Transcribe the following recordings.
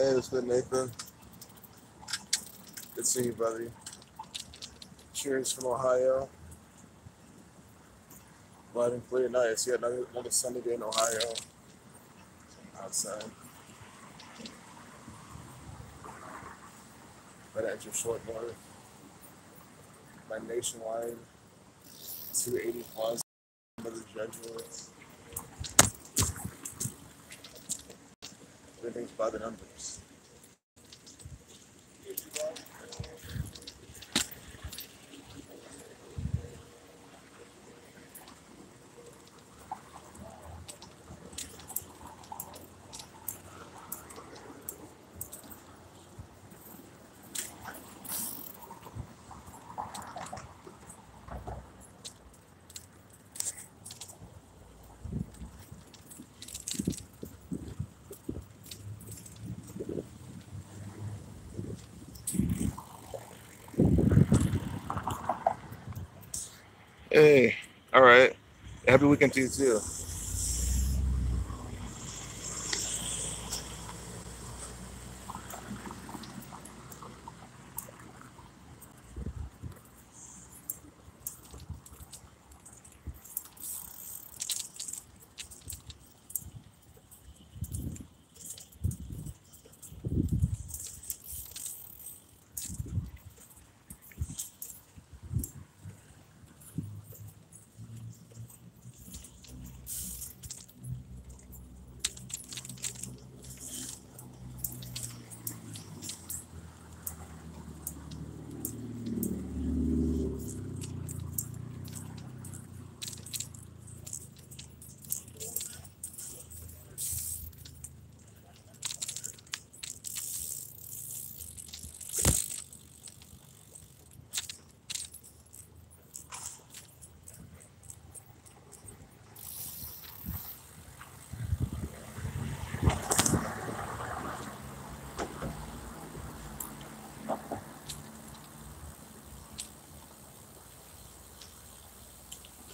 Hey, what's good, Nathan? Good seeing you, buddy. Cheers from Ohio. Light and clear, nice. Yeah, another sunny day in Ohio. Outside. Right at your short north. My nationwide 280 plus. Another Jesuits. Everything's by the numbers. Hey, all right. Happy weekend to you too.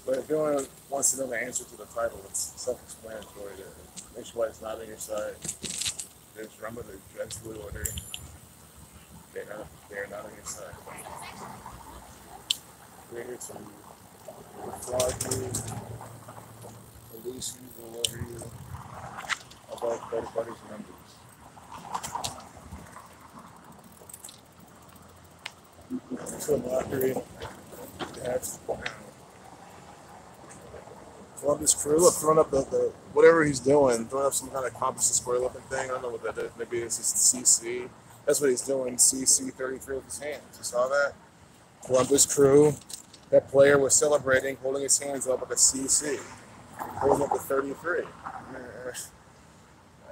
But if anyone wants to know the answer to the title, it's self-explanatory. Nationwide is not on your side. There's remember the Jesuit order. They're not on your side. We're here to flog you, police you, roll over you, about everybody's numbers. To a mockery. That's Columbus Crew, look, throwing up the whatever he's doing, throwing up some kind of composite square looking thing. I don't know what that is. Maybe it's just CC. That's what he's doing. CC 33 with his hands. You saw that? Columbus Crew. That player was celebrating, holding his hands up with a CC, holding up the 33.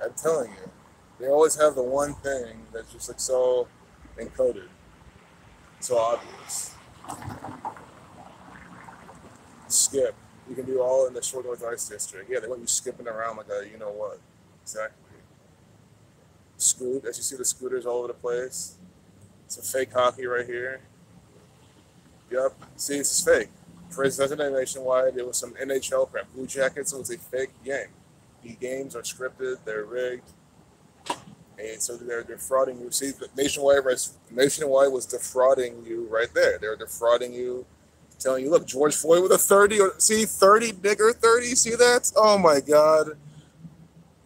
I'm telling you, they always have the one thing that's just like so encoded, so obvious. Skip. You can do all in the Short North Arts District. Yeah, they want you skipping around like a you know what. Exactly. Scoot, as you see the scooters all over the place. Some fake hockey right here. Yep. See, this is fake. President Nationwide, it was some NHL crap. Blue Jackets, it was a fake game. The games are scripted, they're rigged. And so they're defrauding you. See, Nationwide was defrauding you right there. They're defrauding you, telling you, look, George Floyd with a 30. See, 30, nigger, 30. See that? Oh, my God.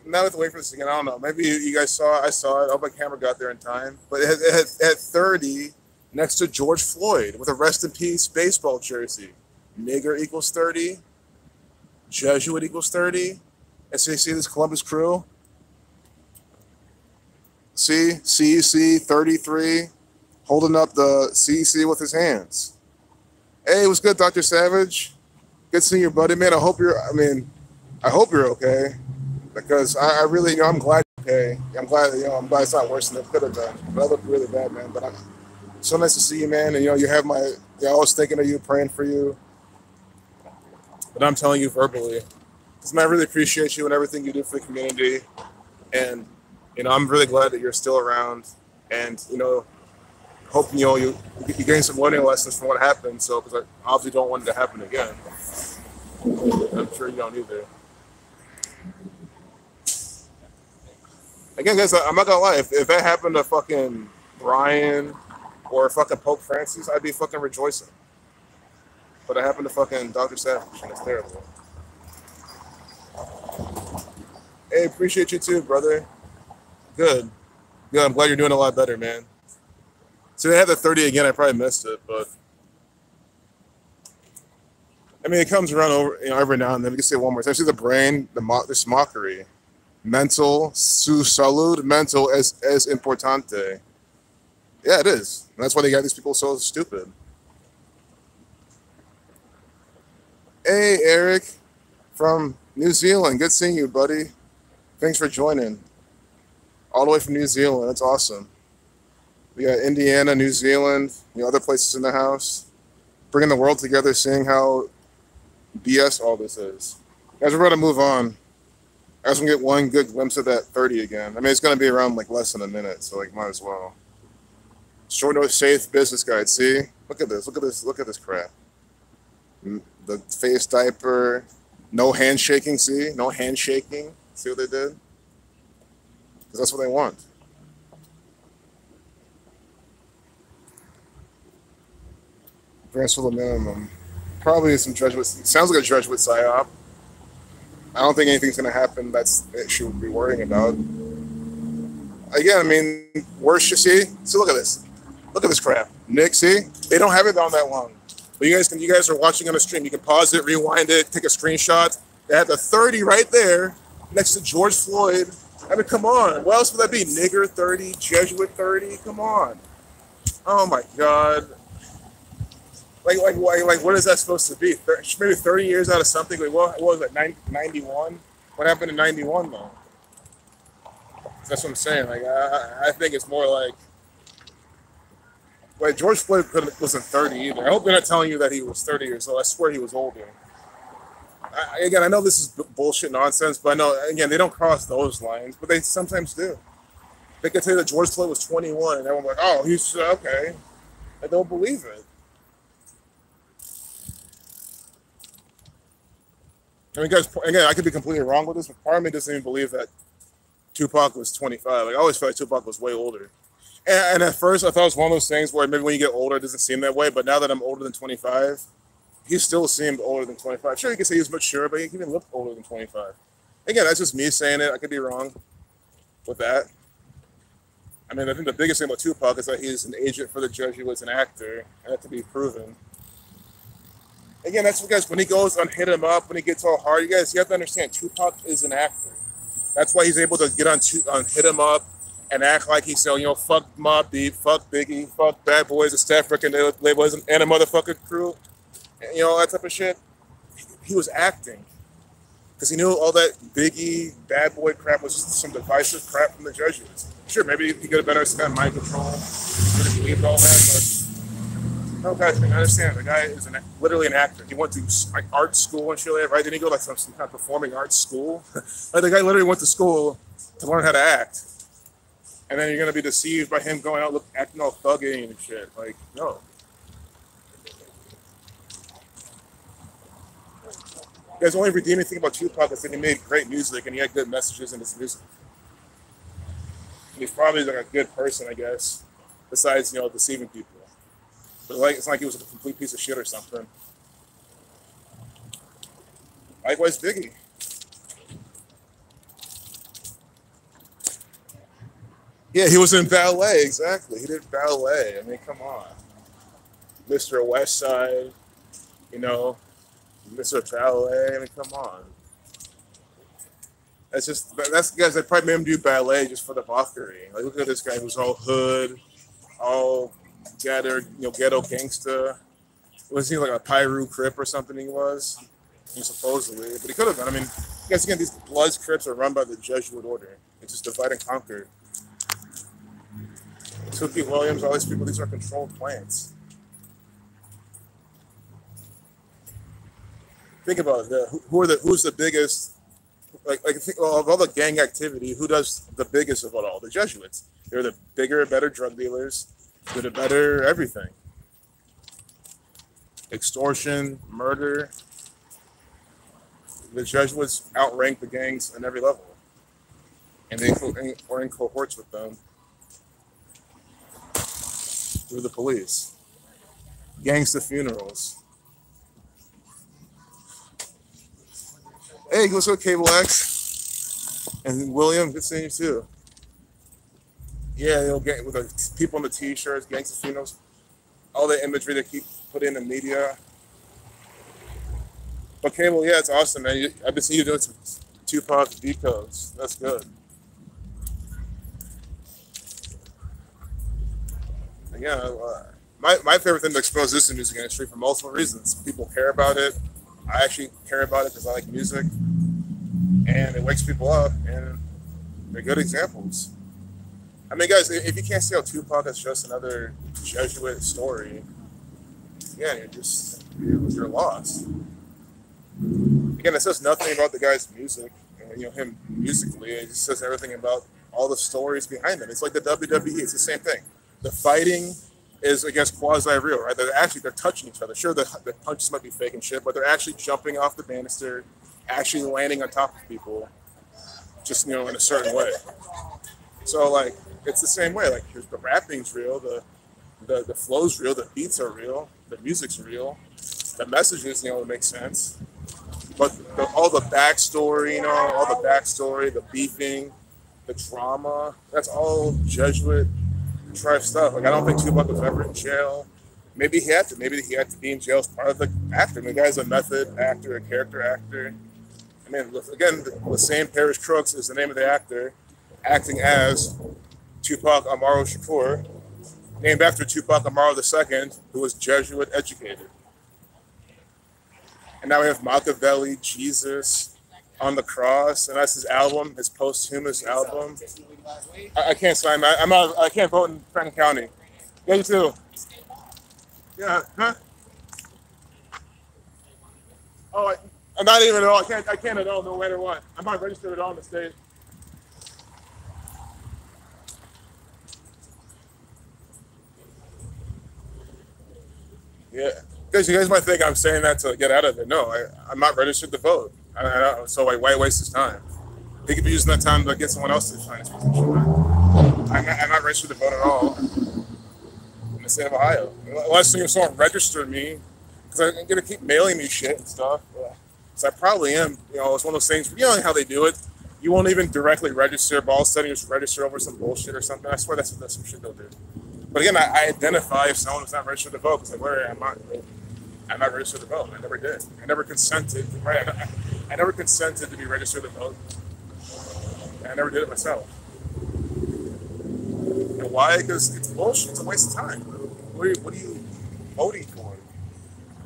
Now I have to wait for this again. I don't know. Maybe you guys saw it. I saw it. I hope my camera got there in time. But it had 30 next to George Floyd with a rest in peace baseball jersey. Nigger equals 30. Jesuit equals 30. And so you see this Columbus Crew? See? CC 33 holding up the CC with his hands. Hey, what's good, Dr. Savage? Good seeing your buddy, man. I hope you're okay. Because I really, I'm glad you're okay. I'm glad it's not worse than it could have been. But I look really bad, man. But it's so nice to see you, man. And, you have I was thinking of you, praying for you. But I'm telling you verbally. Because, man, I really appreciate you and everything you do for the community. And, I'm really glad that you're still around. And, hope, you gain some learning lessons from what happened. So, because I obviously don't want it to happen again. I'm sure you don't either. Again, guys, I'm not gonna lie. If that happened to fucking Brian or fucking Pope Francis, I'd be fucking rejoicing. But it happened to fucking Dr. Savage, and it's terrible. Hey, appreciate you too, brother. Good. Good. I'm glad you're doing a lot better, man. So they had the 30 again. I probably missed it, but I mean, it comes around over, every now and then. We can say it one more time. See the brain, this mockery, mental, su salud, mental es importante. Yeah, it is. And that's why they got these people so stupid. Hey, Eric from New Zealand. Good seeing you, buddy. Thanks for joining. All the way from New Zealand. That's awesome. We got Indiana, New Zealand, other places in the house. Bringing the world together, seeing how BS all this is. Guys, we're about to move on. I just want to get one good glimpse of that 30 again. I mean, it's going to be around like less than a minute, so like might as well. Short North Safe business guide. See, look at this. Look at this. Look at this crap. The face diaper. No handshaking. See, no handshaking. See what they did? Because that's what they want. Grants for the minimum. Probably some Jesuit. Sounds like a Jesuit psyop. I don't think anything's going to happen that's it should be worrying about. Again, I mean, worse you see. So look at this. Look at this crap. Nick, see? They don't have it on that long. But you guys are watching on a stream. You can pause it, rewind it, take a screenshot. They had the 30 right there next to George Floyd. I mean, come on. What else would that be? Nigger 30, Jesuit 30? Come on. Oh my God. Like, what is that supposed to be? Maybe 30 years out of something. Like, what was it? 91? What happened in 91 though? That's what I'm saying. Like, I think it's more like, wait, George Floyd wasn't 30 either. I hope they're not telling you that he was 30 years old. I swear he was older. Again, I know this is bullshit nonsense, but I know, again, they don't cross those lines, but they sometimes do. They could say that George Floyd was 21, and everyone's like, oh, he's okay. I don't believe it. I mean, guys, again, I could be completely wrong with this, but part of me doesn't even believe that Tupac was 25. Like, I always felt like Tupac was way older. And at first, I thought it was one of those things where maybe when you get older, it doesn't seem that way. But now that I'm older than 25, he still seemed older than 25. Sure, you can say he was mature, but he even looked older than 25. Again, that's just me saying it. I could be wrong with that. I mean, I think the biggest thing about Tupac is that he's an agent for the Jesuits, an actor, and that to be proven. Again, that's what guys, when he goes on Hit 'Em Up, when he gets all hard, you have to understand, Tupac is an actor. That's why he's able to get on Hit 'Em Up and act like he's saying, fuck Mobb Deep, fuck Biggie, fuck Bad Boys, the Staff Record labels, and a motherfucking crew, and, all that type of shit. He was acting. Because he knew all that Biggie, Bad Boy crap was just some divisive crap from the Jesuits. Sure, maybe he could have been understand mind control, could have believed all that, but no, guys, I understand. The guy is literally an actor. He went to like art school and shit like that, right? Didn't he go like some kind of performing arts school? Like the guy literally went to school to learn how to act. And then you're going to be deceived by him going out acting all thuggy and shit. Like, no. You guys, the only redeeming thing about Tupac is that he made great music and he had good messages in his music. And he's probably like a good person, I guess, besides, deceiving people. But it's not like he was a complete piece of shit or something. Likewise, Biggie. Yeah, he was in ballet, exactly. He did ballet. I mean, come on. Mr. Westside, Mr. Ballet. I mean, come on. That's guys that probably made him do ballet just for the mockery. Like, look at this guy who's all hood, all ghetto gangsta. Was he like a Piru Crip or something? He was supposedly, but he could have been. I mean, guys, again, these Bloods Crips are run by the Jesuit order. It's just divide and conquer. Tookie Williams, all these people, these are controlled plants. Think about it. Who's the biggest? Think of all the gang activity, who does the biggest of it all? The Jesuits. They're the bigger, better drug dealers. They're the better everything. Extortion, murder. The Jesuits outrank the gangs on every level. and they were in cohorts with them through the police. Gangsta funerals. Hey, what's up, Cable X? And William, good seeing you too. Yeah, they'll get with the people in the t-shirts, gangsta funerals, all the imagery they keep put in the media. But Cable, yeah, it's awesome, man. I've been seeing you doing some Tupac decodes. That's good. Again, my favorite thing to expose this in the music industry for multiple reasons. People care about it. I actually care about it because I like music, and it wakes people up, and they're good examples. I mean, guys, if you can't see how Tupac is just another Jesuit story, yeah, you're lost. Again, it says nothing about the guy's music, him musically. It just says everything about all the stories behind him. It's like the WWE. It's the same thing. The fighting is against quasi-real, right? They're touching each other. Sure, the punches might be fake and shit, but they're actually jumping off the banister, actually landing on top of people, just, in a certain way. So, like, it's the same way. Like, the rapping's real, the flow's real, the beats are real, the music's real, the messages, make sense. But all the backstory, the beefing, the drama, that's all Jesuit tribe stuff. Like, I don't think Tupac was ever in jail. Maybe he had to. Maybe he had to be in jail as part of the actor. I mean, the guy's a method actor, a character actor. I mean, again, the same Parrish Crooks is the name of the actor, acting as Tupac Amaru Shakur, named after Tupac Amaru II, who was Jesuit educated. And now we have Machiavelli, Jesus on the cross, and that's his album, his posthumous album. I can't sign that. I can't vote in Franklin County. Yeah, you too. Yeah, huh? Oh, I'm not even at all. I can't at all, no matter what. I'm not registered at all in the state. Yeah, because you guys might think I'm saying that to get out of it. No, I'm not registered to vote. So why waste his time? He could be using that time to get someone else to sign his petition. I'm not registered to vote at all in the state of Ohio. Unless someone registered me, because I'm going to keep mailing me shit and stuff. So I probably am. It's one of those things, how they do it. You won't even directly register, but all of a sudden you just register over some bullshit or something. I swear that's some shit they'll do. But again, I identify if someone is not registered to vote, because I'm not registered to vote. I never did. I never consented. Right? I never consented to be registered to vote. I never did it myself. And why? Because it's bullshit. It's a waste of time. What are you voting for?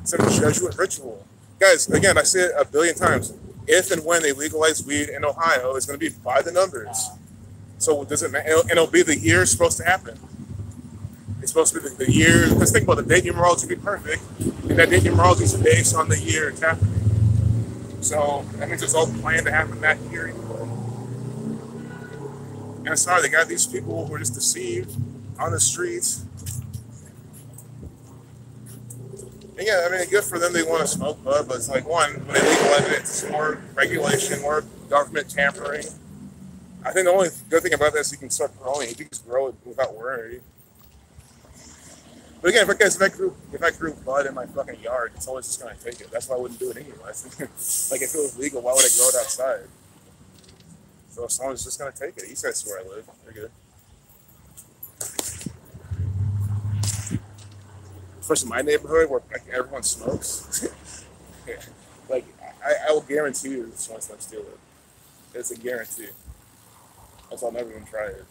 It's a Jesuit ritual. Guys, again, I say it a billion times. If and when they legalize weed in Ohio, it's going to be by the numbers. So does it matter? And it'll be the year it's supposed to happen. It's supposed to be the year. Let's think about the date numerology to be perfect. And that date numerology is based on the year it's happening. So that means it's all planned to happen that year anyway. And I'm sorry, they got these people who are just deceived on the streets. And yeah, I mean, good for them, they want to smoke bud, but it's like, one, when they legalize it, it's more regulation, more government tampering. I think the only good thing about this, you can start growing. You can just grow it without worry. But again, if I grew bud in my fucking yard, it's always just going to take it. That's why I wouldn't do it anyway. Like, if it was legal, why would I grow it outside? So if someone's just going to take it. East side's where I live. They're good. Especially my neighborhood where like everyone smokes. Yeah. Like I will guarantee you someone's gonna steal it. It's a guarantee. Else I'll never even try it.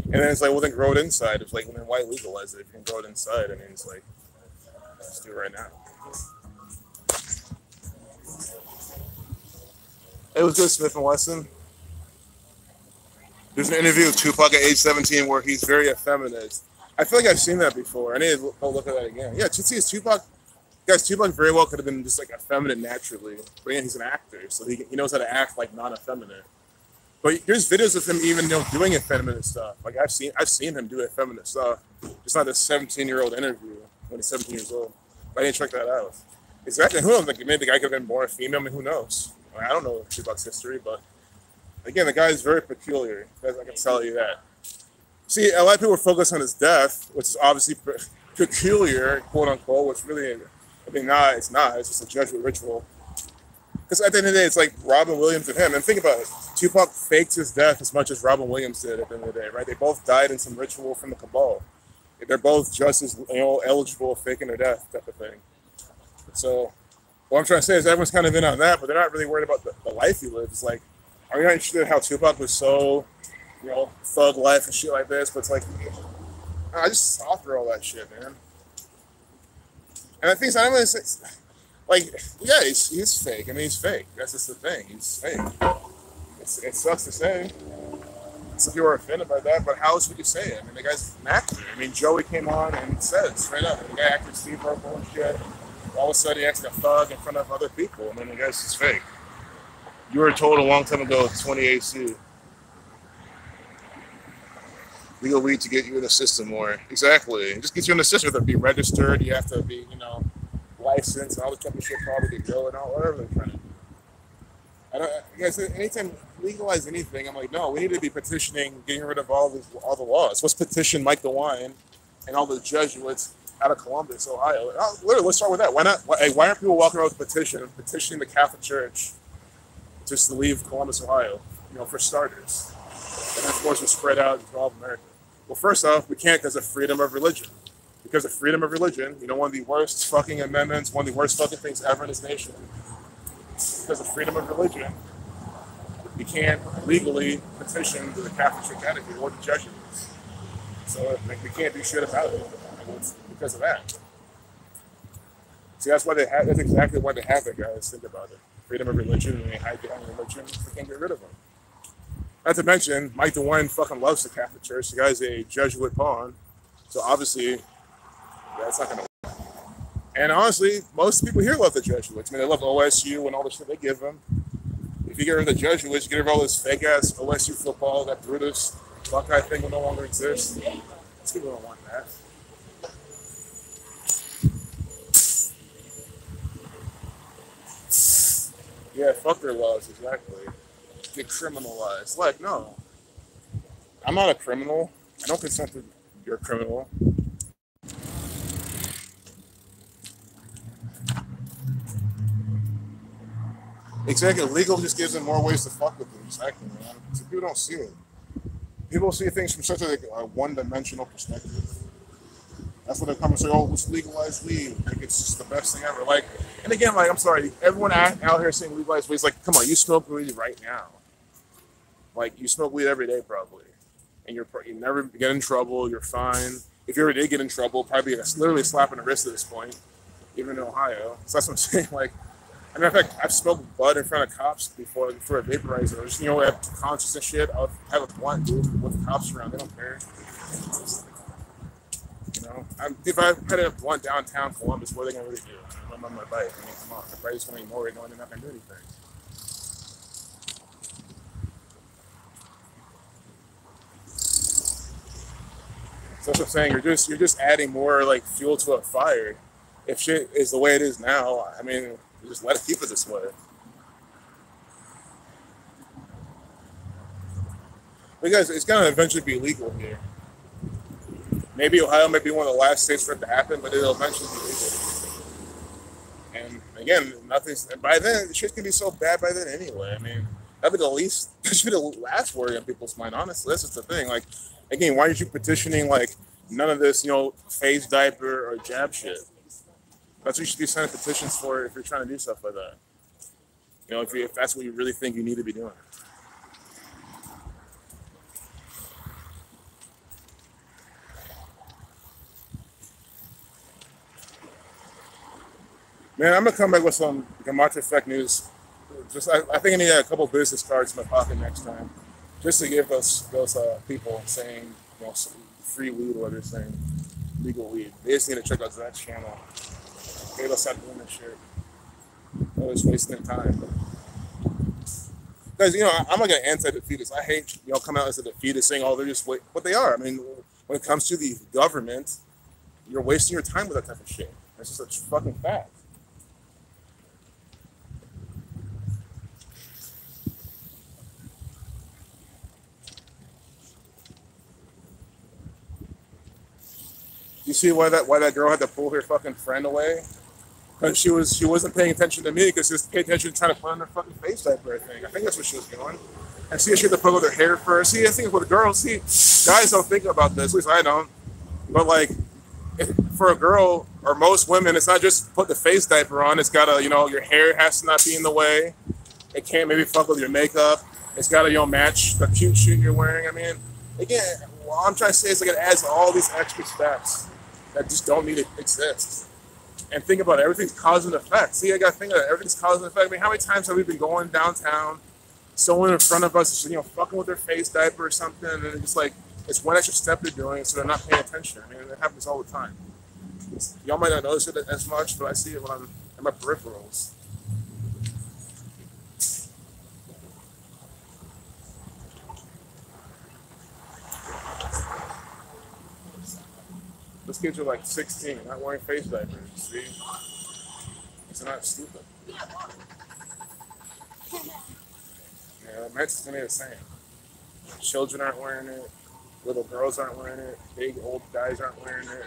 And then it's like, well, then grow it inside. It's like, well, then why legalize it if you can grow it inside? I mean, it's like, let's do it right now. It was good, Smith & Wesson. There's an interview with Tupac at age 17 where he's very effeminate. I feel like I've seen that before. I need to go look at that again. Yeah, Tupac, guys, Tupac very well could have been just like effeminate naturally. But again, he's an actor, so he knows how to act like non-effeminate. But there's videos of him even doing effeminate stuff. Like I've seen him do effeminate stuff. It's not a 17-year-old interview when he's 17 years old. But I didn't check that out. Exactly. Who knows? Like maybe the guy could have been born a female. I mean, who knows? I mean, I don't know shit about his history, but again, the guy is very peculiar. I can tell you that. See, a lot of people focus on his death, which is obviously peculiar, quote unquote, which really, I mean, it's not. It's just a Jesuit ritual. Because at the end of the day, it's like Robin Williams and him. And think about it. Tupac faked his death as much as Robin Williams did at the end of the day, right? They both died in some ritual from the cabal. They're both just as eligible of faking their death type of thing. So what I'm trying to say is everyone's kind of in on that, but they're not really worried about the life he lived. It's like, are you not interested in how Tupac was so, thug life and shit like this? But it's like, I just saw through all that shit, man. And I think, like, yeah, he's fake. I mean, he's fake. That's just the thing. He's fake. It sucks to say. Some people are offended by that, but how else would you say it? I mean, the guy's an actor. I mean, Joey came on and said straight up, the guy acted Steve Urkel and shit. All of a sudden, he acts like a thug in front of other people. I mean, the guy's just fake. You were told a long time ago, 20 AC. Legal weed to get you in the system more. Exactly. It just gets you in the system. You have to be registered. You have to be, licensed and all this type of shit, probably to go and all whatever they're trying to do. Anytime legalize anything, I'm like, no, we need to be petitioning, getting rid of all the laws. Let's petition Mike DeWine and all the Jesuits out of Columbus, Ohio. Literally, let's start with that. Why not? Why aren't people walking around with a petitioning the Catholic Church just to leave Columbus, Ohio? For starters, and of course, we spread out into all of America. Well, first off, we can't because of freedom of religion. Because of freedom of religion, one of the worst fucking amendments, one of the worst fucking things ever in this nation. Because of freedom of religion, you can't legally petition the Catholic Church attitude or the Jesuits. So we can't do shit about it. And it's because of that. See, that's exactly why they have it, guys. Think about it. Freedom of religion, and they hide behind religion. We can't get rid of them. Not to mention, Mike DeWine fucking loves the Catholic Church. The guy's a Jesuit pawn. So obviously, that's not going to work. And honestly, most people here love the Jesuits. I mean, they love OSU and all the shit they give them. If you get rid of the Jesuits, you get rid of all this fake-ass OSU football, that Brutus Buckeye thing will no longer exist. These people don't want that. Yeah, fuck their laws, exactly. Get criminalized. Like, no. I'm not a criminal. I don't consent to you're a criminal. Exactly. Legal just gives them more ways to fuck with it. Exactly, man. So people don't see it. People see things from such a one-dimensional perspective. That's what they come and say, oh, let's legalize weed. Like, it's just the best thing ever. Like, and again, like, I'm sorry, everyone out here saying legalize weed is like, come on, you smoke weed right now. Like, you smoke weed every day probably. And you never get in trouble, you're fine. If you ever did get in trouble, probably literally a slap on the wrist at this point, even in Ohio. So that's what I'm saying, like, I mean, in fact, I've smoked bud in front of cops before for a vaporizer. Just, have conscious and shit. I'll have a blunt, dude, with the cops around. They don't care. If I had a blunt downtown Columbus, what are they going to really do? I'm on my bike. I mean, come on. They're probably just going to ignore it, knowing they're not going to do anything. So that's what I'm saying. You're just adding more, like, fuel to a fire. If shit is the way it is now, I mean, just let it keep it this way. Because it's going to eventually be legal here. Maybe Ohio might be one of the last states for it to happen, but it'll eventually be legal. And again, by then, the shit's going to be so bad by then anyway. I mean, that should be the last worry on people's mind, honestly. That's just the thing. Like, again, why aren't you petitioning, like, none of this, phase diaper or jab shit? That's what you should be signing petitions for if you're trying to do stuff like that. If that's what you really think you need to be doing. Man, I'm gonna come back with some Gematria Effect news. I think I need a couple business cards in my pocket next time, just to give those people saying free weed or they're saying legal weed. They just need to check out that channel. Maybe they'll stop doing this shit. They're just wasting their time. Guys, I'm like an anti-defeatist. I hate coming out as a defeatist saying, oh, they're just what they are. I mean, when it comes to the government, you're wasting your time with that type of shit. That's just a fucking fact. You see why that girl had to pull her fucking friend away? Because she wasn't paying attention to me because she was paying attention to trying to put on her fucking face diaper. I think that's what she was doing. And see, she had to put with her hair first. See, I think with girls, see, guys don't think about this. At least I don't. But like, for a girl or most women, it's not just put the face diaper on. It's gotta, your hair has to not be in the way. It can't maybe fuck with your makeup. It's gotta, match the cute shit you're wearing. I mean, again, what I'm trying to say is like it adds all these extra steps that just don't need to exist. And think about it, everything's cause and effect. See, I gotta think of it, everything's cause and effect. I mean, how many times have we been going downtown, someone in front of us is, fucking with their face diaper or something, and it's just like, it's one extra step they're doing, so they're not paying attention. I mean, it happens all the time. Y'all might not notice it as much, but I see it when I'm in my peripherals. Those kids are like 16, not wearing face diapers. See? It's not stupid. Yeah, men's to me the same. Children aren't wearing it. Little girls aren't wearing it. Big old guys aren't wearing it.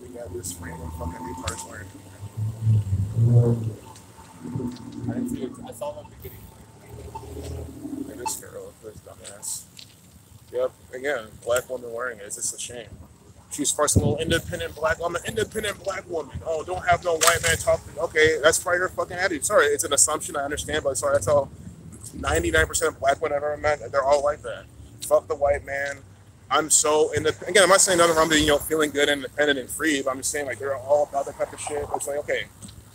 We got this random fucking retards wearing it. I saw them beginning. And this girl, this dumbass. Yep, again, black woman wearing it. It's just a shame. She's first a little independent black. I'm an independent black woman. Oh, don't have no white man talk to me. Okay, that's probably her fucking attitude. Sorry, it's an assumption. I understand, but sorry, that's how 99% of black women I've ever met. They're all like that. Fuck the white man. I'm so independent. Again, I'm not saying nothing wrong with feeling good, independent, and free. But I'm just saying like they're all about that type of shit. It's like okay,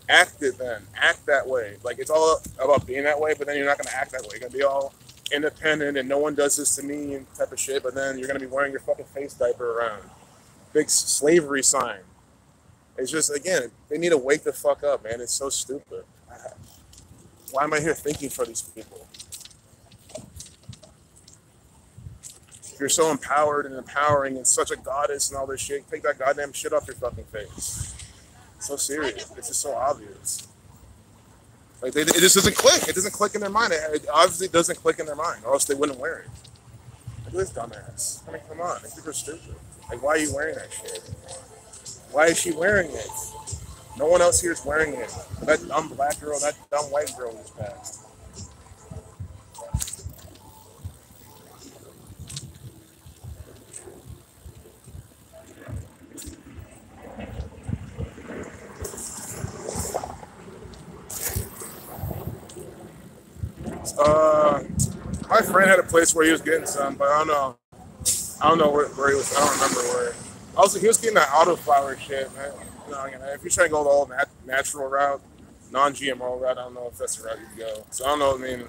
act it then. Act that way. Like it's all about being that way, but then you're not gonna act that way. You're gonna be all independent and no one does this to me type of shit. But then you're gonna be wearing your fucking face diaper around. Big slavery sign. It's just, again, they need to wake the fuck up, man. It's so stupid. Why am I here thinking for these people? If you're so empowered and empowering and such a goddess and all this shit, take that goddamn shit off your fucking face. It's so serious. It's just so obvious. Like, it just doesn't click. It doesn't click in their mind. It obviously doesn't click in their mind, or else they wouldn't wear it. Look at this dumbass. I mean, come on. These people are stupid. Like, why are you wearing that shit? Why is she wearing it? No one else here is wearing it. That dumb black girl, that dumb white girl just passed. My friend had a place where he was getting some, but I don't know. I don't know where he was. I don't remember where. Also, he was getting that autoflower shit, man. If you're trying to go the old natural route, non-GMO route, I don't know if that's the route you'd go. So I don't know. I mean,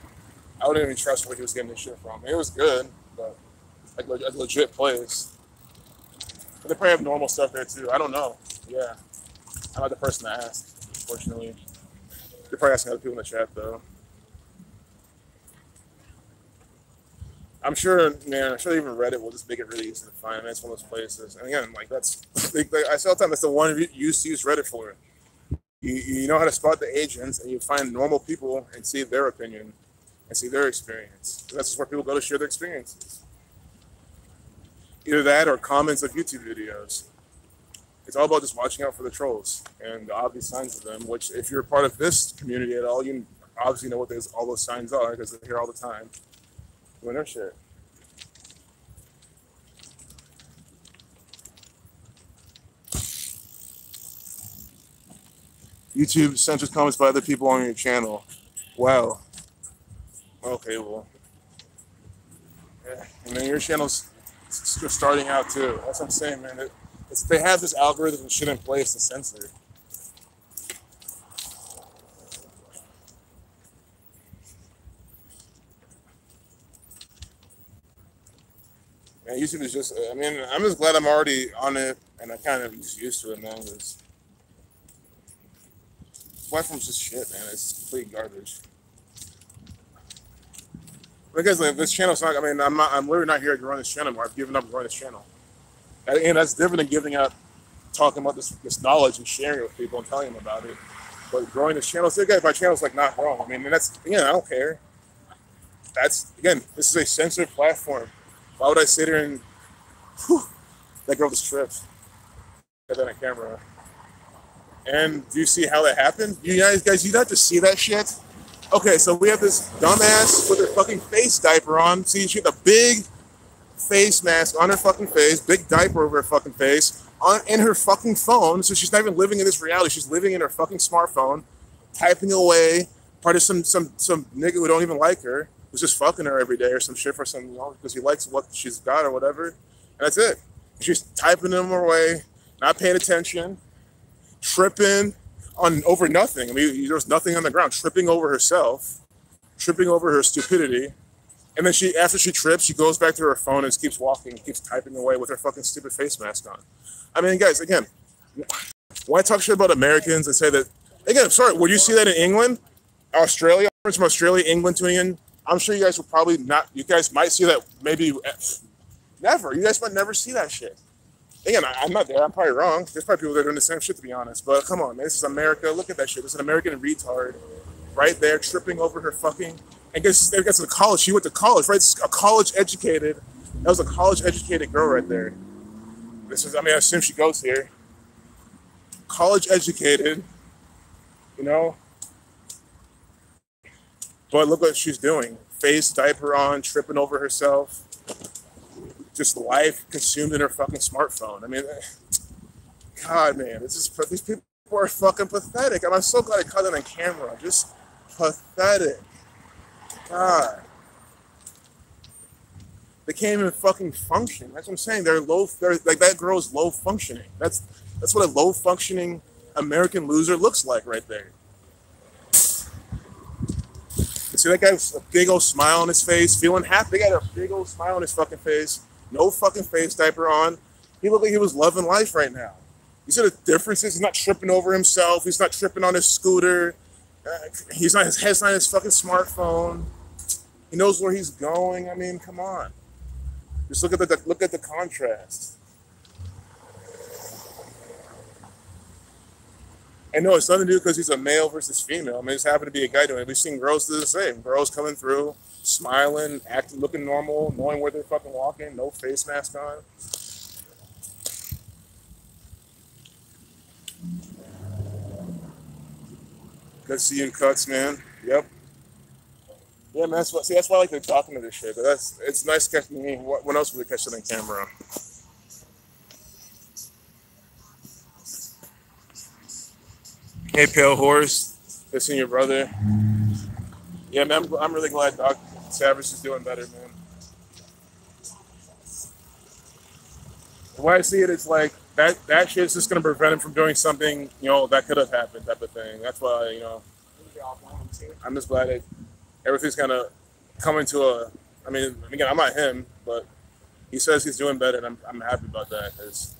I wouldn't even trust where he was getting this shit from. It was good, but like a legit place. But they probably have normal stuff there too. I don't know. Yeah, I'm not the person to ask. Unfortunately, they're probably asking other people in the chat though. I'm sure, man. I'm sure even Reddit will just make it really easy to find. That's one of those places. And again, like that's, like I say all the time, that's the one you used to use Reddit for. You know how to spot the agents, and you find normal people and see their opinion and see their experience. And that's just where people go to share their experiences. Either that or comments of YouTube videos. It's all about just watching out for the trolls and the obvious signs of them. Which, if you're part of this community at all, you obviously know what all those signs are because they're here all the time. Doing their shit. YouTube censors comments by other people on your channel. Wow. Okay, well. Yeah. And then your channel's just starting out too. That's what I'm saying, man. They have this algorithm and shit in place to censor. Man, YouTube is just, I mean, I'm just glad I'm already on it and I kind of just used to it now because the platform's just shit, man. It's complete garbage. Because like, this channel's not, I mean, I'm literally not here to run this channel anymore. I've given up running this channel. And that's different than giving up, talking about this knowledge and sharing it with people and telling them about it. But growing this channel, so again, my channel's like not growing. I mean, and that's, again, I don't care. That's, again, this is a censored platform. Why would I sit here and That girl just tripped. Got that on camera. And do you see how that happened? You guys, you have to see that shit. Okay, so we have this dumbass with her fucking face diaper on. See, she had a big face mask on her fucking face, big diaper over her fucking face, in her fucking phone. So she's not even living in this reality. She's living in her fucking smartphone, typing away. Part of some nigga who don't even like her, who's just fucking her every day or some shit for some, you know, because he likes what she's got or whatever. And that's it. She's typing them away, not paying attention, tripping on over nothing. I mean, there's nothing on the ground. Tripping over herself, tripping over her stupidity. And then after she trips, she goes back to her phone and keeps walking, keeps typing away with her fucking stupid face mask on. I mean, guys, again, when I talk shit about Americans and say that, again, sorry, would you see that in England, Australia, from Australia, England to England? I'm sure you guys will probably not, you guys might see that maybe never. You guys might never see that shit. Again, I'm not there. I'm probably wrong. There's probably people that are doing the same shit, to be honest. But come on, man, this is America. Look at that shit. There's an American retard right there tripping over her fucking, and gets to the college. She went to college, right? A college-educated, that was a college-educated girl right there. This is, I mean, I assume she goes here. College-educated, you know? But look what she's doing. Face diaper on, tripping over herself. Just life consumed in her fucking smartphone. I mean, God, man, these people are fucking pathetic. I'm so glad I caught that on camera. Just pathetic. God. They can't even fucking function. That's what I'm saying. They're like, that girl's low functioning. That's what a low functioning American loser looks like right there. See that guy with a big old smile on his face, feeling happy. They got a big old smile on his fucking face. No fucking face diaper on. He looked like he was loving life right now. You see the differences? He's not tripping over himself. He's not tripping on his scooter. His head's not his fucking smartphone. He knows where he's going. I mean, come on. Just look at the contrast. I know it's nothing to do because he's a male versus female. I mean, it's happened to be a guy doing it. We've seen girls do the same. Girls coming through, smiling, acting, looking normal, knowing where they're fucking walking, no face mask on. Good to see you in cuts, man. Yep. Yeah, man. That's why I like to talking to this shit. But it's nice catching me. When else would we catch it on camera? Hey, Pale Horse. Good seeing your brother. Yeah, man. I'm really glad Doc Savage is doing better, man. The way I see it, it's like that shit's just gonna prevent him from doing something, you know, that could have happened, type of thing. That's why, you know, I'm just glad that everything's kind of coming to a. I mean, again, I'm not him, but he says he's doing better, and I'm happy about that. Cause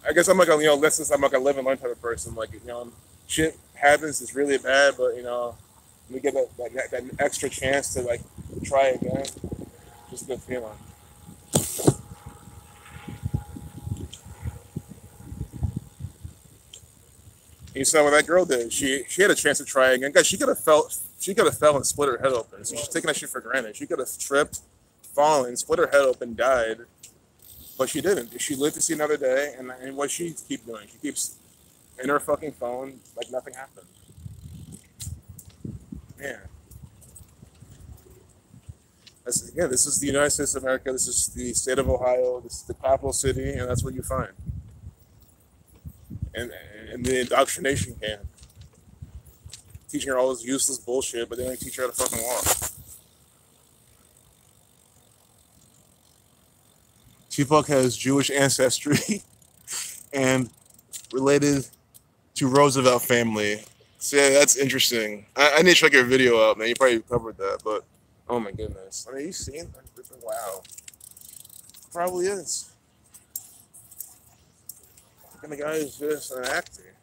I guess I'm like a, you know, I'm like a live and learn type of person. Like, you know, shit happens, it's really bad, but you know, we get that extra chance to like try again. Just a good feeling. You saw what that girl did. She had a chance to try again. Guys, she could have fell and split her head open. So she's taking that shit for granted. She could have tripped, fallen, split her head open, died. But she didn't. She lived to see another day. And what she keep doing? She keeps in her fucking phone like nothing happened. Man. This is the United States of America. This is the state of Ohio. This is the capital city, and that's what you find. And the indoctrination camp. Teaching her all this useless bullshit, but they don't teach her how to fucking walk. Tupac has Jewish ancestry and related to Roosevelt family. So yeah, that's interesting. I need to check your video out, man. You probably covered that, but oh my goodness. I mean, you seen that? Wow. Probably is. And the guy is just an actor.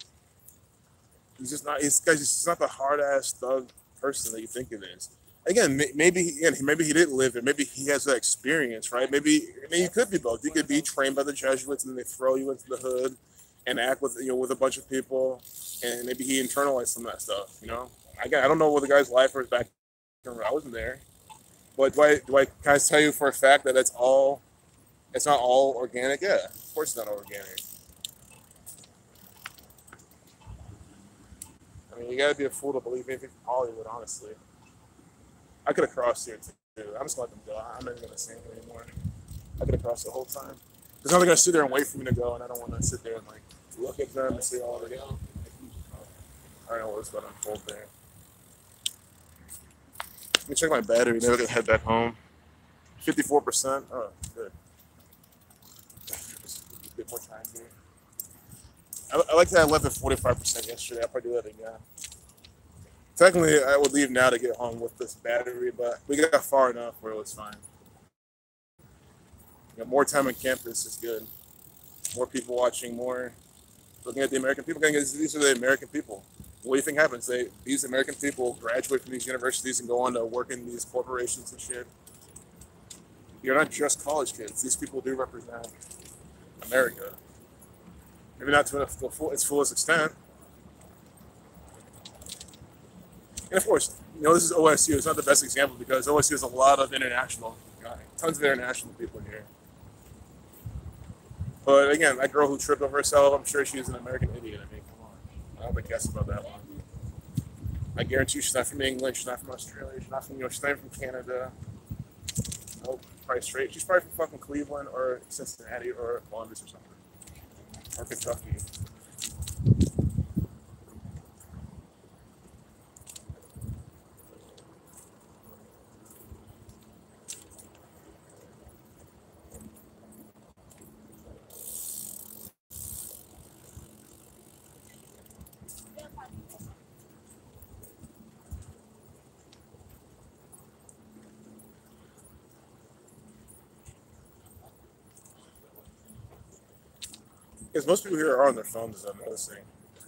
He's just not. He's just not the hard ass thug person that you think it is. Again, maybe he didn't live it. Maybe he has that experience, right? Maybe you could be both. You could be trained by the Jesuits and they throw you into the hood and act with a bunch of people, and maybe he internalized some of that stuff. You know, I don't know what the guy's life was back. I wasn't there, but do I kind of tell you for a fact that that's all It's not all organic. Yeah, of course it's not all organic. I mean, you gotta be a fool to believe anything from Hollywood, honestly. I could have crossed here too. I'm just gonna let them go. I'm not even gonna say anything anymore. I could have crossed the whole time. Because now they're gonna sit there and wait for me to go, and I don't want to sit there and like look at them and say, "Oh, they go." I don't know what's going to unfold there. Let me check my battery. Maybe I can head back home. 54%. Oh, good. Just a bit more time here. I like that I left at 45% yesterday. I'll probably do that again. Technically, I would leave now to get home with this battery, but we got far enough where it was fine. More time on campus is good. More people watching, more looking at the American people. These are the American people. What do you think happens? These American people graduate from these universities and go on to work in these corporations and shit. You're not just college kids. These people do represent America. Maybe not to its fullest extent. And of course, this is OSU. It's not the best example because OSU has a lot of tons of international people here. But again, that girl who tripped over herself, I'm sure she's an American idiot. I mean, come on. I don't think guess about that one. I guarantee you she's not from England, she's not from Australia, she's not from Canada. Nope, probably straight. She's probably from fucking Cleveland or Cincinnati or Columbus or something. Or Kentucky. Because most people here are on their phones, as I'm noticing.